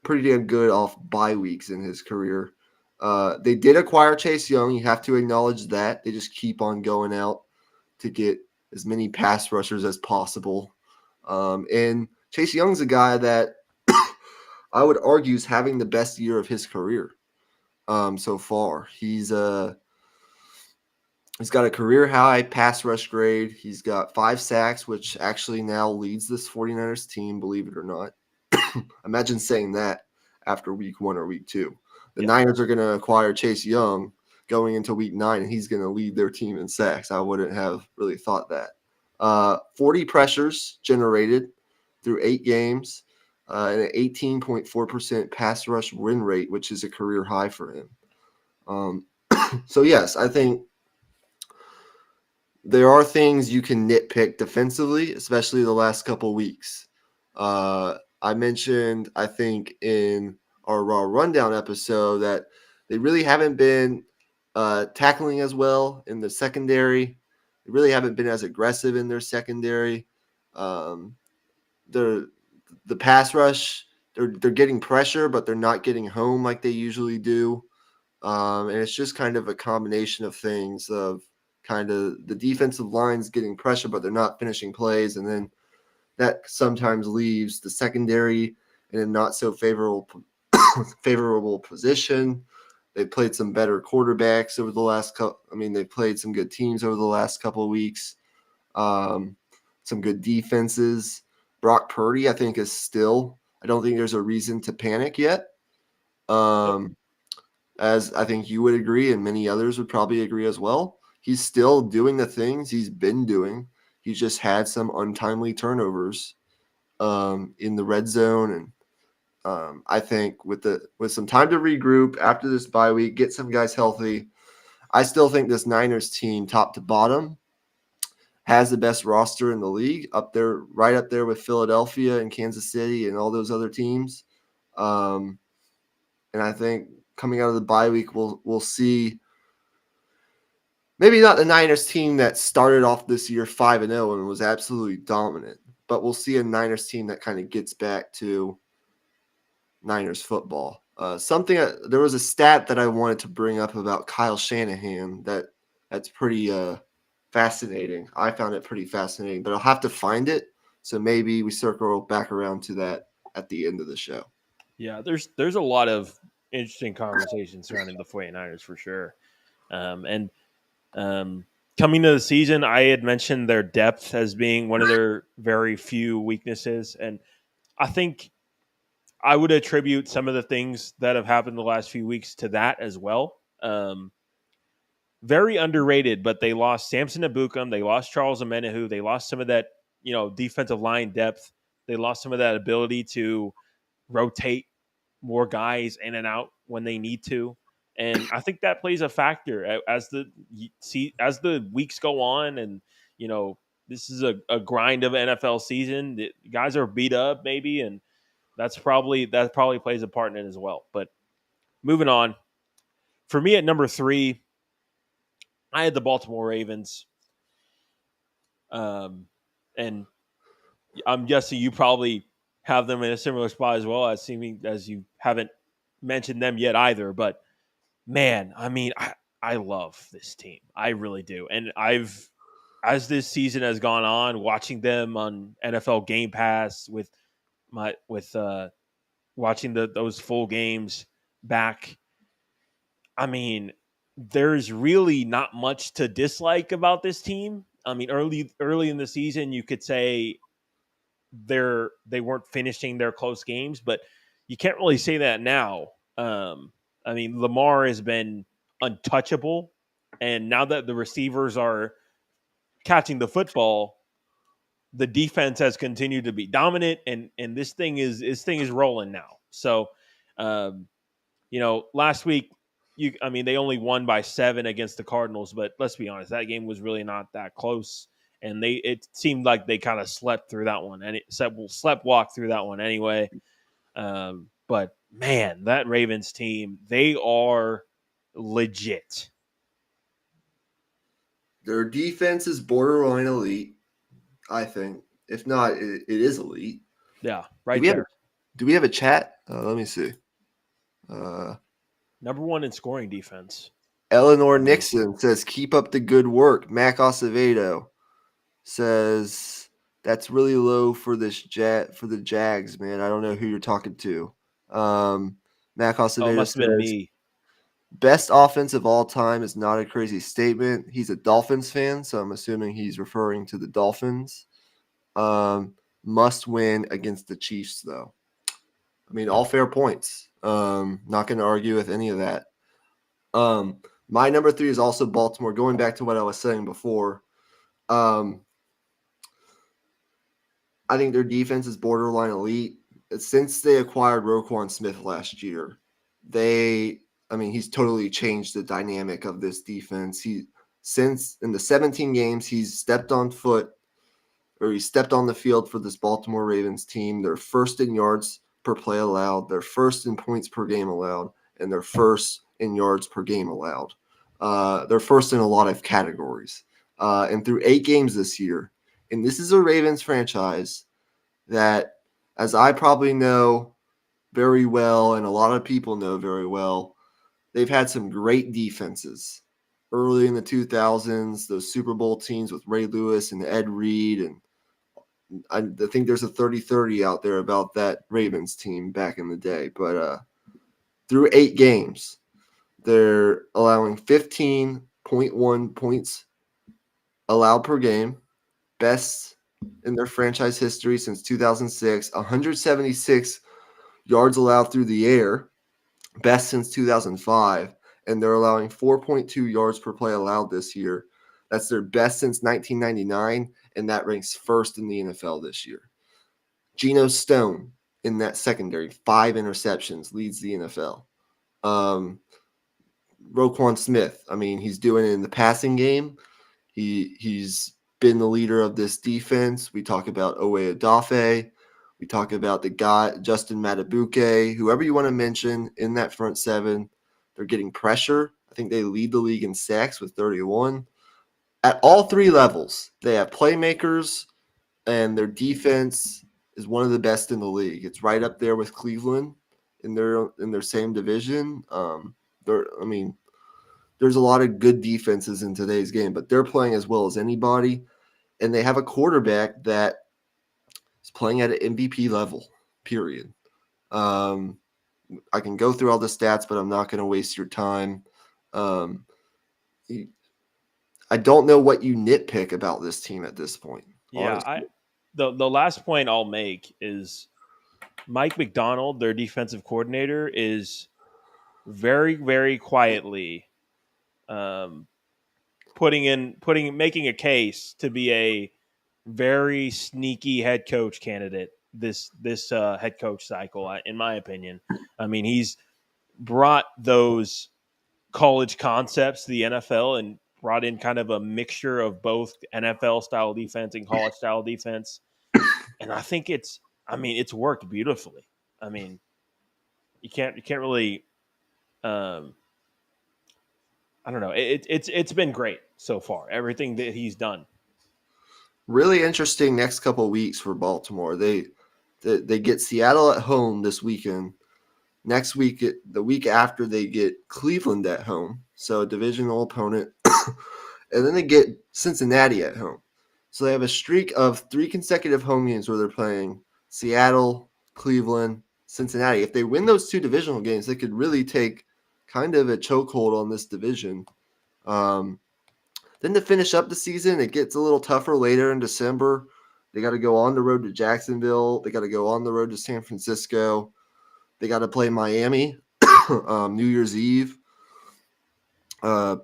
pretty damn good off bye weeks in his career. They did acquire Chase Young. You have to acknowledge that. They just keep on going out to get as many pass rushers as possible. And Chase Young's a guy that I would argue is having the best year of his career so far. He's got a career high pass rush grade. He's got 5 sacks, which actually now leads this 49ers team, believe it or not. Imagine saying that after week 1 or week 2. The Niners are going to acquire Chase Young going into week 9, and he's going to lead their team in sacks. I wouldn't have really thought that. 40 pressures generated through 8 games, and an 18.4% pass rush win rate, which is a career high for him. So, yes, I think there are things you can nitpick defensively, especially the last couple weeks. I mentioned, I think, in our Raw Rundown episode that they really haven't been tackling as well in the secondary. They really haven't been as aggressive in their secondary. The pass rush, they're getting pressure, but they're not getting home like they usually do. And it's just kind of a combination of things of kind of the defensive lines getting pressure, but they're not finishing plays. And then that sometimes leaves the secondary in a not so favorable position. They've played some better quarterbacks over the last couple. I mean, they've played some good teams over the last couple of weeks. Some good defenses. Brock Purdy, I think, is still. I don't think there's a reason to panic yet. As I think you would agree, and many others would probably agree as well. He's still doing the things he's been doing. He's just had some untimely turnovers in the red zone, and I think with some time to regroup after this bye week, get some guys healthy, I still think this Niners team, top to bottom, has the best roster in the league, right up there with Philadelphia and Kansas City and all those other teams. And I think coming out of the bye week, we'll see maybe not the Niners team that started off this year 5-0 and was absolutely dominant, but we'll see a Niners team that kind of gets back to Niners football. There was a stat that I wanted to bring up about Kyle Shanahan that's pretty fascinating. I found it pretty fascinating, but I'll have to find it. So maybe we circle back around to that at the end of the show. Yeah, there's a lot of interesting conversations surrounding the 49ers for sure. And coming to the season, I had mentioned their depth as being one of their very few weaknesses. And I think I would attribute some of the things that have happened the last few weeks to that as well. Very underrated, but they lost Samson Ebukam. They lost Charles Omenihu. They lost some of that, defensive line depth. They lost some of that ability to rotate more guys in and out when they need to. And I think that plays a factor as the weeks go on and, this is a grind of NFL season. The guys are beat up maybe, and that probably plays a part in it as well. But moving on, for me at number 3, I had the Baltimore Ravens. And I'm guessing you probably have them in a similar spot as well, as seeming as you haven't mentioned them yet either. But man, I mean, I love this team. I really do. And as this season has gone on, watching them on NFL Game Pass with watching those full games back, I mean, there's really not much to dislike about this team. I mean, early in the season, you could say they weren't finishing their close games, but you can't really say that now. I mean, Lamar has been untouchable, and now that the receivers are catching the football, the defense has continued to be dominant, and this thing is rolling now. So, um, last week, they only won by 7 against the Cardinals, but let's be honest, that game was really not that close, and it seemed like they kind of slept through that one, and slept walk through that one anyway. But man, that Ravens team, they are legit. Their defense is borderline elite, I think. If not, it is elite. Yeah, right there. Do we have a chat? Let me see. Number 1 in scoring defense. Eleanor Nixon says, "Keep up the good work." Mac Acevedo says, "That's really low for the Jags, man. I don't know who you're talking to." Mac Acevedo must have been says, me. "Best offense of all time is not a crazy statement." He's a Dolphins fan, so I'm assuming he's referring to the Dolphins. Must win against the Chiefs, though. I mean, all fair points. Not going to argue with any of that. My number 3 is also Baltimore. Going back to what I was saying before, I think their defense is borderline elite. Since they acquired Roquan Smith last year, he's totally changed the dynamic of this defense. Since in the 17 games, he's stepped on the field for this Baltimore Ravens team. They're first in yards per play allowed, they're first in points per game allowed, and they're first in yards per game allowed. They're first in a lot of categories. And through 8 games this year, and this is a Ravens franchise that, as I probably know very well, and a lot of people know very well, they've had some great defenses early in the 2000s, those Super Bowl teams with Ray Lewis and Ed Reed. And I think there's a 30-30 out there about that Ravens team back in the day. But through 8 games, they're allowing 15.1 points allowed per game, best in their franchise history since 2006, 176 yards allowed through the air, best since 2005, and they're allowing 4.2 yards per play allowed this year. That's their best since 1999, and that ranks first in the NFL this year. Geno Stone in that secondary, 5 interceptions, leads the NFL. Roquan Smith, he's doing it in the passing game. He's been the leader of this defense. We talk about Owe Adafe. We talk about the guy, Justin Matabuke, whoever you want to mention in that front 7. They're getting pressure. I think they lead the league in sacks with 31. At all 3 levels, they have playmakers, and their defense is one of the best in the league. It's right up there with Cleveland in their same division. There's a lot of good defenses in today's game, but they're playing as well as anybody, and they have a quarterback that is playing at an MVP level, period. I can go through all the stats, but I'm not going to waste your time. I don't know what you nitpick about this team at this point. Yeah, the last point I'll make is Mike McDonald, their defensive coordinator, is very, very quietly making a case to be a very sneaky head coach candidate this head coach cycle, in my opinion. He's brought those college concepts to the NFL, and brought in kind of a mixture of both NFL style defense and college style defense. And I think it's worked beautifully. I mean, you can't really I don't know. It's been great so far. Everything that he's done. Really interesting next couple of weeks for Baltimore. They get Seattle at home this weekend. Next week, the week after, they get Cleveland at home, so a divisional opponent, and then they get Cincinnati at home. So they have a streak of 3 consecutive home games where they're playing Seattle, Cleveland, Cincinnati. If they win those 2 divisional games, they could really take kind of a chokehold on this division. Then to finish up the season, it gets a little tougher later in December. They got to go on the road to Jacksonville. They got to go on the road to San Francisco. They got to play Miami, New Year's Eve,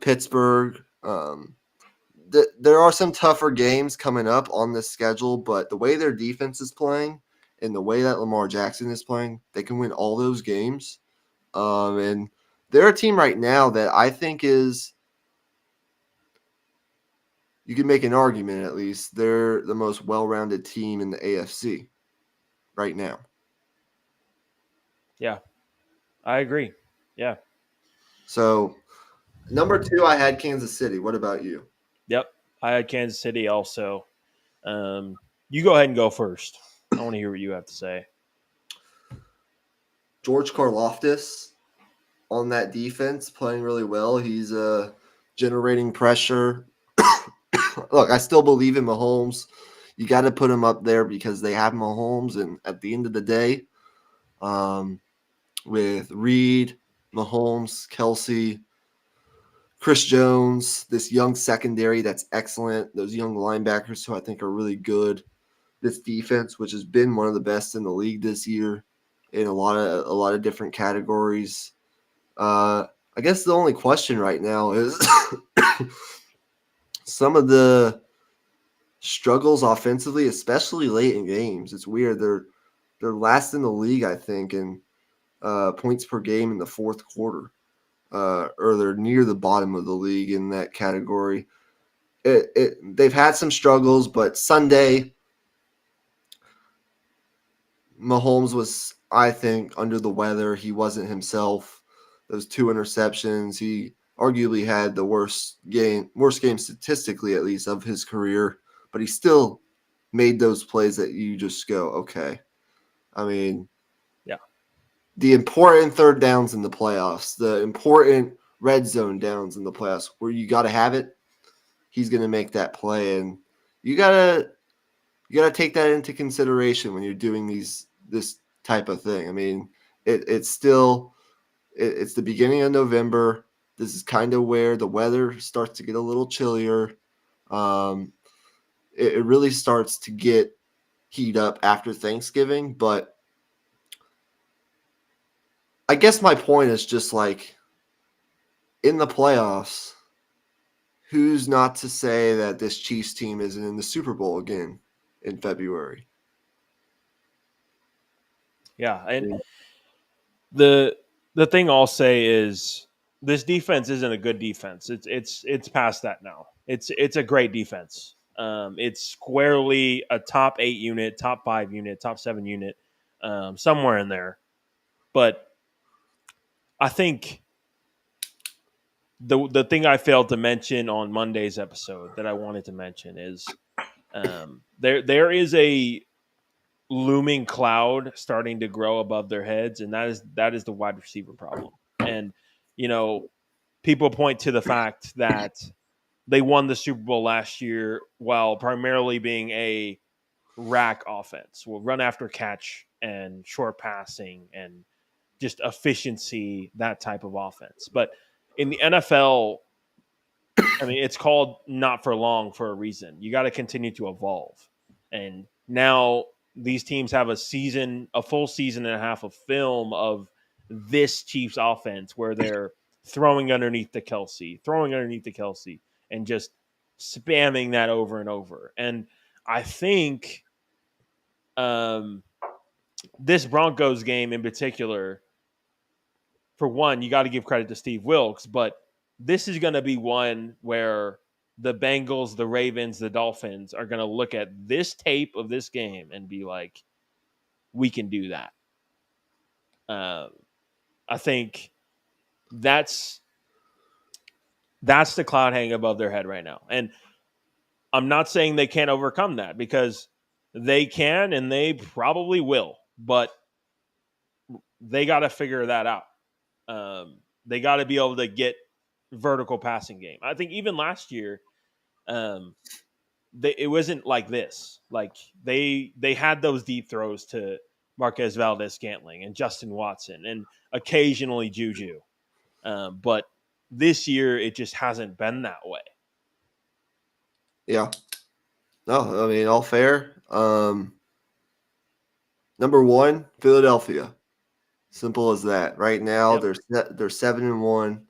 Pittsburgh. There are some tougher games coming up on this schedule, but the way their defense is playing and the way that Lamar Jackson is playing, they can win all those games. And they're a team right now that I think is, you can make an argument at least, they're the most well-rounded team in the AFC right now. Yeah, I agree. Yeah. So, number 2, I had Kansas City. What about you? Yep. I had Kansas City also. You go ahead and go first. I want to hear what you have to say. George Karlaftis on that defense playing really well. He's generating pressure. Look, I still believe in Mahomes. You got to put him up there because they have Mahomes, and at the end of the day, with Reed, Mahomes, Kelsey, Chris Jones, this young secondary that's excellent, those young linebackers who I think are really good, this defense, which has been one of the best in the league this year in a lot of different categories. I guess the only question right now is some of the struggles offensively, especially late in games. It's weird. They're last in the league, I think, in points per game in the fourth quarter, or they're near the bottom of the league in that category. They've had some struggles, but Sunday, Mahomes was, I think, under the weather. He wasn't himself. Those 2 interceptions. He arguably had the worst game statistically, at least, of his career. But he still made those plays that you just go, okay. I mean, yeah, the important third downs in the playoffs, the important red zone downs in the playoffs, where you got to have it, he's going to make that play, and you gotta take that into consideration when you're doing this type of thing. I mean, it's the beginning of November. This is kind of where the weather starts to get a little chillier. It really starts to get heat up after Thanksgiving, but I guess my point is just like, in the playoffs, who's not to say that this Chiefs team isn't in the Super Bowl again in February? Yeah, and the thing I'll say is this defense isn't a good defense. It's past that now. It's a great defense. It's squarely a top 8 unit, top 5 unit, top 7 unit, somewhere in there. But I think the thing I failed to mention on Monday's episode that I wanted to mention is there is a looming cloud starting to grow above their heads, and that is the wide receiver problem. And people point to the fact that they won the Super Bowl last year while primarily being a rack offense, will run after catch and short passing and just efficiency, that type of offense. But in the NFL, I mean, it's called not for long for a reason. You got to continue to evolve. And now these teams have a full season and a half of film of this Chiefs offense where they're throwing underneath the Kelsey, and just spamming that over and over. And I think this Broncos game in particular, for one, you got to give credit to Steve Wilks, but this is going to be one where the Bengals, the Ravens, the Dolphins are going to look at this tape of this game and be like, we can do that. I think that's the cloud hanging above their head right now. And I'm not saying they can't overcome that, because they can and they probably will, but they got to figure that out. They got to be able to get vertical passing game. I think even last year, it wasn't like this. Like they had those deep throws to Marquez Valdez-Scantling and Justin Watson and occasionally Juju, but this year it just hasn't been that way. Yeah. No, I mean, all fair. Number one, Philadelphia. Simple as that. Right now, Yep. they're 7-1.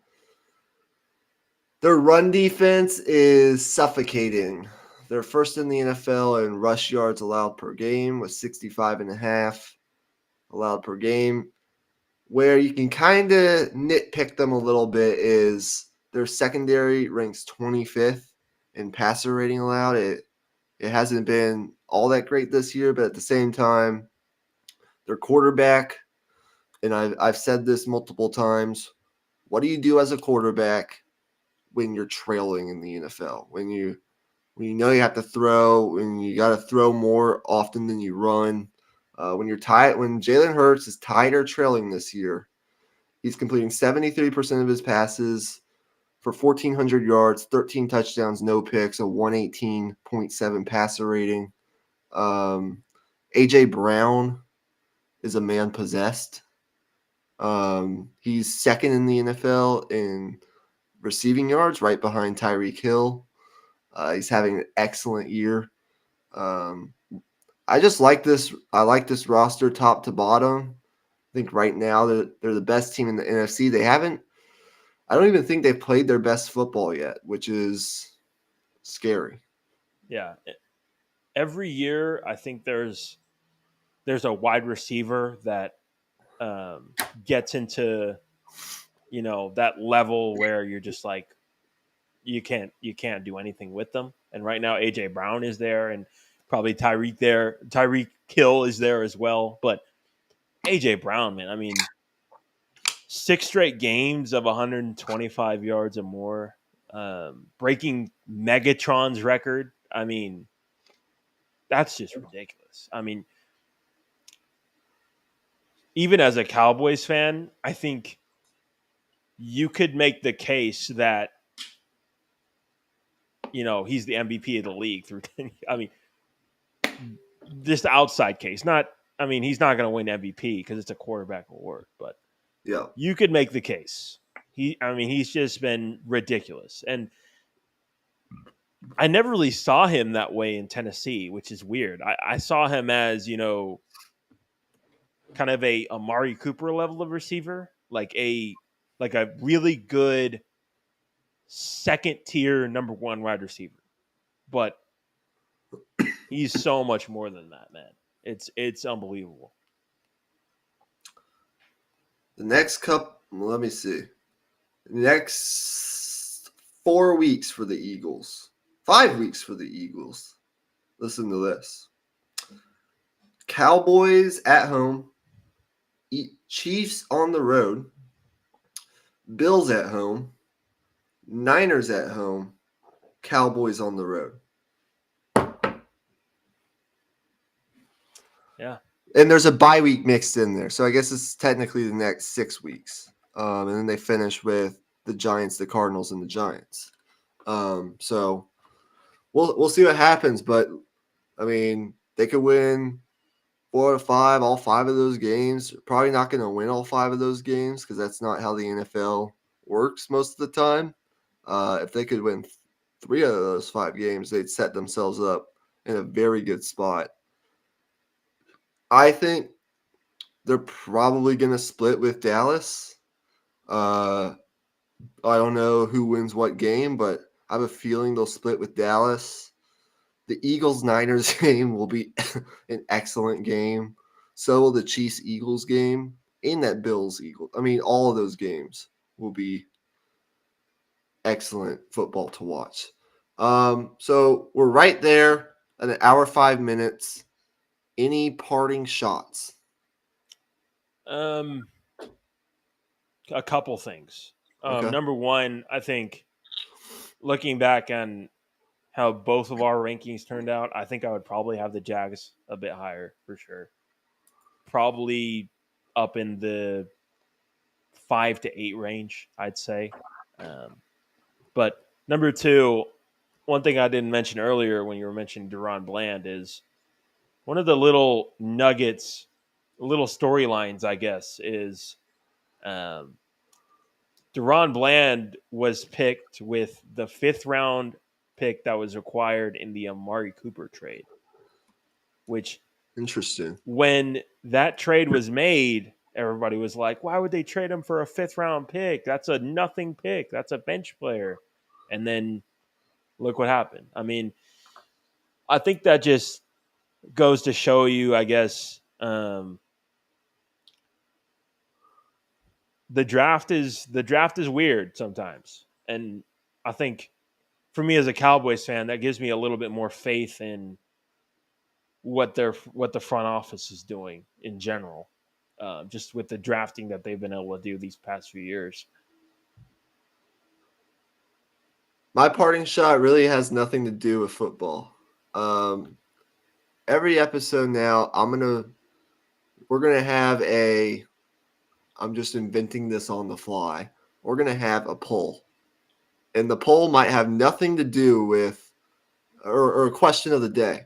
Their run defense is suffocating. They're first in the NFL in rush yards allowed per game with 65.5 allowed per game. Where you can kind of nitpick them a little bit is their secondary ranks 25th in passer rating allowed. It hasn't been all that great this year, but at the same time, their quarterback, and I've said this multiple times, what do you do as a quarterback when you're trailing in the NFL? When you know you have to throw, when you got to throw more often than you run. When Jalen Hurts is tied or trailing this year, he's completing 73% of his passes for 1,400 yards, 13 touchdowns, no picks, a 118.7 passer rating. A.J. Brown is a man possessed. He's second in the NFL in receiving yards, right behind Tyreek Hill. He's having an excellent year. I just like this. I like this roster top to bottom. I think right now they're the best team in the NFC. I don't even think they've played their best football yet, which is scary. Yeah. Every year, I think there's a wide receiver that gets into that level where you're just like, you can't do anything with them. And right now AJ Brown is there, and probably Tyreek Hill is there as well. But AJ Brown, man, I mean, 6 straight games of 125 yards or more, breaking Megatron's record. I mean, that's just ridiculous. I mean, even as a Cowboys fan, I think you could make the case that he's the MVP of the league through 10. I mean, just the outside case. Not, I mean, he's not going to win MVP because it's a quarterback award, but Yeah. you could make the case. He's just been ridiculous. And I never really saw him that way in Tennessee, which is weird. I saw him as, kind of a Amari Cooper level of receiver, like a really good second tier number one wide receiver. But he's so much more than that, man. It's unbelievable. The next let me see. Next 4 weeks for the Eagles. 5 weeks for the Eagles. Listen to this. Cowboys at home. Chiefs on the road. Bills at home. Niners at home. Cowboys on the road. Yeah. And there's a bye week mixed in there. So I guess it's technically the next 6 weeks. And then they finish with the Giants, the Cardinals, and the Giants. So we'll see what happens. But, I mean, they could win 4 or 5, all 5 of those games. Probably not going to win all 5 of those games because that's not how the NFL works most of the time. If they could win 3 out of those 5 games, they'd set themselves up in a very good spot. I think they're probably going to split with Dallas. I don't know who wins what game, but I have a feeling they'll split with Dallas. The Eagles-Niners game will be an excellent game. So will the Chiefs-Eagles game and that Bills-Eagles. I mean, all of those games will be excellent football to watch. So we're right there at an hour 5 minutes. Any parting shots? A couple things. Okay. Number one, I think looking back on how both of our rankings turned out, I think I would probably have the Jags a bit higher for sure. Probably up in the 5 to 8 range, I'd say. But number two, one thing I didn't mention earlier when you were mentioning Deron Bland is one of the little nuggets, little storylines, I guess, is um, Deron Bland was picked with the 5th round pick that was acquired in the Amari Cooper trade, which Interesting. when that trade was made, everybody was like, why would they trade him for a 5th round pick? That's a nothing pick. That's a bench player. And then look what happened. I mean, I think that just goes to show you, I guess, the draft is weird sometimes. And I think for me as a Cowboys fan, that gives me a little bit more faith in what the front office is doing in general, just with the drafting that they've been able to do these past few years. My parting shot really has nothing to do with football. Every episode now, we're gonna have I'm just inventing this on the fly. We're gonna have a poll, and the poll might have nothing to do with, or a question of the day.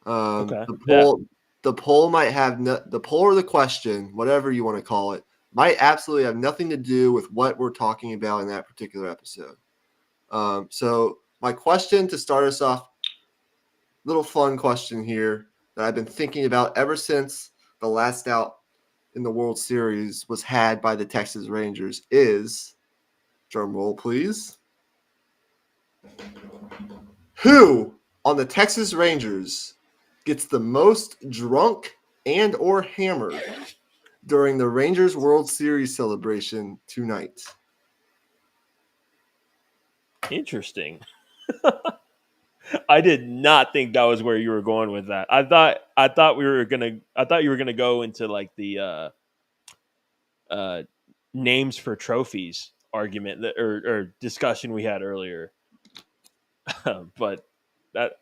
Okay. The Yeah. poll might have the poll or the question, whatever you want to call it, might absolutely have nothing to do with what we're talking about in that particular episode. So my question to start us off, little fun question here that I've been thinking about ever since the last out in the World Series was had by the Texas Rangers is, drum roll please, who on the Texas Rangers gets the most drunk and or hammered during the Rangers World Series celebration tonight? Interesting. I did not think that was where you were going with that. I thought you were gonna go into like the uh, names for trophies argument or discussion we had earlier. But that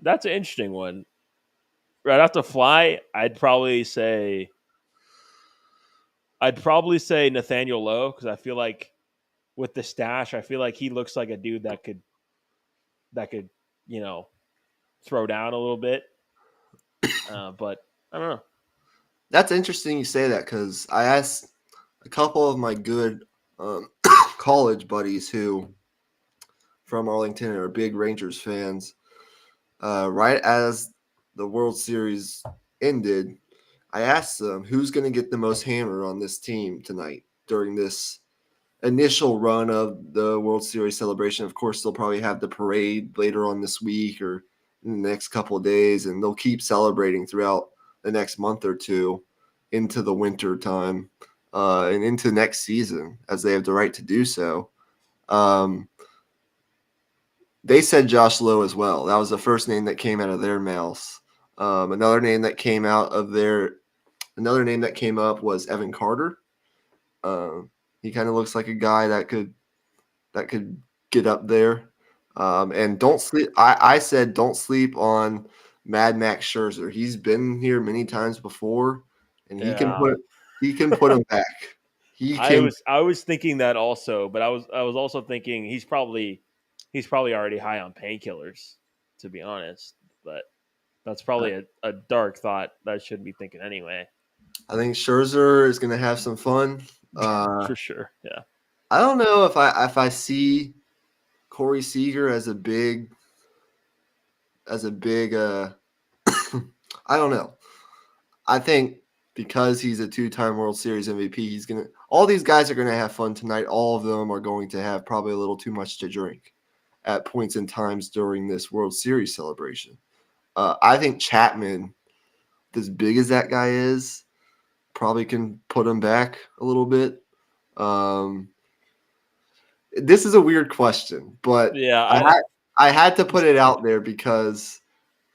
that's an interesting one. Right off the fly, I'd probably say Nathaniel Lowe because I feel like with the stash, I feel like he looks like a dude that could you know throw down a little bit. But I don't know. That's interesting you say that because I asked a couple of my good college buddies who from Arlington are big Rangers fans. Right as the World Series ended, I asked them who's going to get the most hammer on this team tonight during this initial run of the World Series celebration. Of course, they'll probably have the parade later on this week or in the next couple of days, and they'll keep celebrating throughout the next month or two into the winter time and into next season as they have the right to do so. They said Josh Lowe as well. That was the first name that came out of their mouths. Another name that came up was Evan Carter. He kind of looks like a guy that could get up there. And don't sleep. I said don't sleep on Mad Max Scherzer. He's been here many times before, and Yeah, he can put him back. He I can. was I was thinking that also, but I was also thinking he's probably already high on painkillers, to be honest. But that's probably a dark thought that I shouldn't be thinking anyway. I think Scherzer is going to have some fun. For sure. Yeah. I don't know if I see Corey Seager as a big I don't know. I think because he's a two-time World Series MVP, all these guys are gonna have fun tonight. All of them are going to have probably a little too much to drink at points in times during this World Series celebration. I think Chapman, as big as that guy is, probably can put him back a little bit. This is a weird question, but Yeah, I had to put it out there because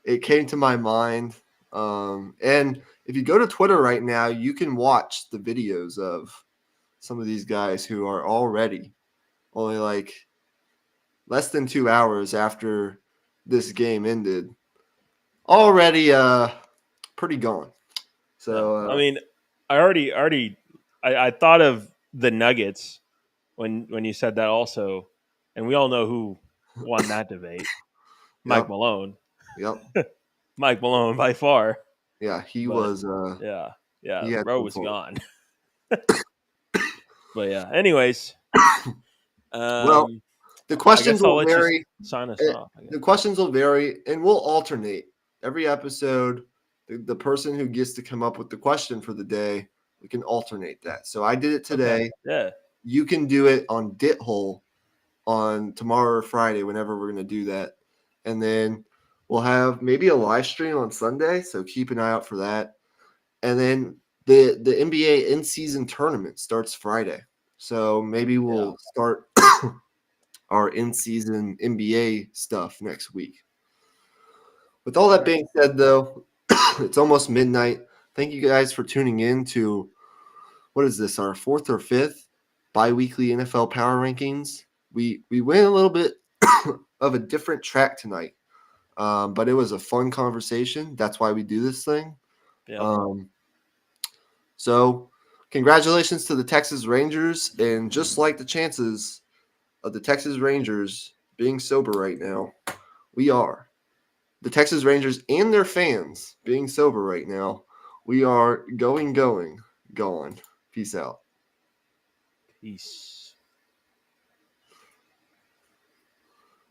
it came to my mind. And if you go to Twitter right now, you can watch the videos of some of these guys who are already only like less than 2 hours after this game ended, already pretty gone. yeah. So I mean, I thought of the Nuggets when you said that also, and we all know who won that debate. Mike yep, Malone. yep, Mike Malone by far. yeah, he But was yeah, yeah, he had bro some was fun. gone. But yeah. Anyways, Well, um, the I questions guess I'll will let you vary. sign us eh, off. I guess. The questions will vary, and we'll alternate every episode. The person who gets to come up with the question for the day, we can alternate that. So I did it Okay. today. Yeah. You can do it on Dit Hole on tomorrow or Friday, whenever we're going to do that. And then we'll have maybe a live stream on Sunday. So keep an eye out for that. And then the NBA in season tournament starts Friday. So maybe Yeah. we'll start our in season NBA stuff next week. With all All that right. being said, though, it's almost midnight. Thank you guys for tuning in to what is this, our fourth or fifth bi-weekly NFL Power Rankings. We went a little bit of a different track tonight, but it was a fun conversation. That's why we do this thing. Yep. So, congratulations to the Texas Rangers, and just like the chances of the Texas Rangers being sober right now, we are. The Texas Rangers and their fans being sober right now, we are gone. Peace out. Peace.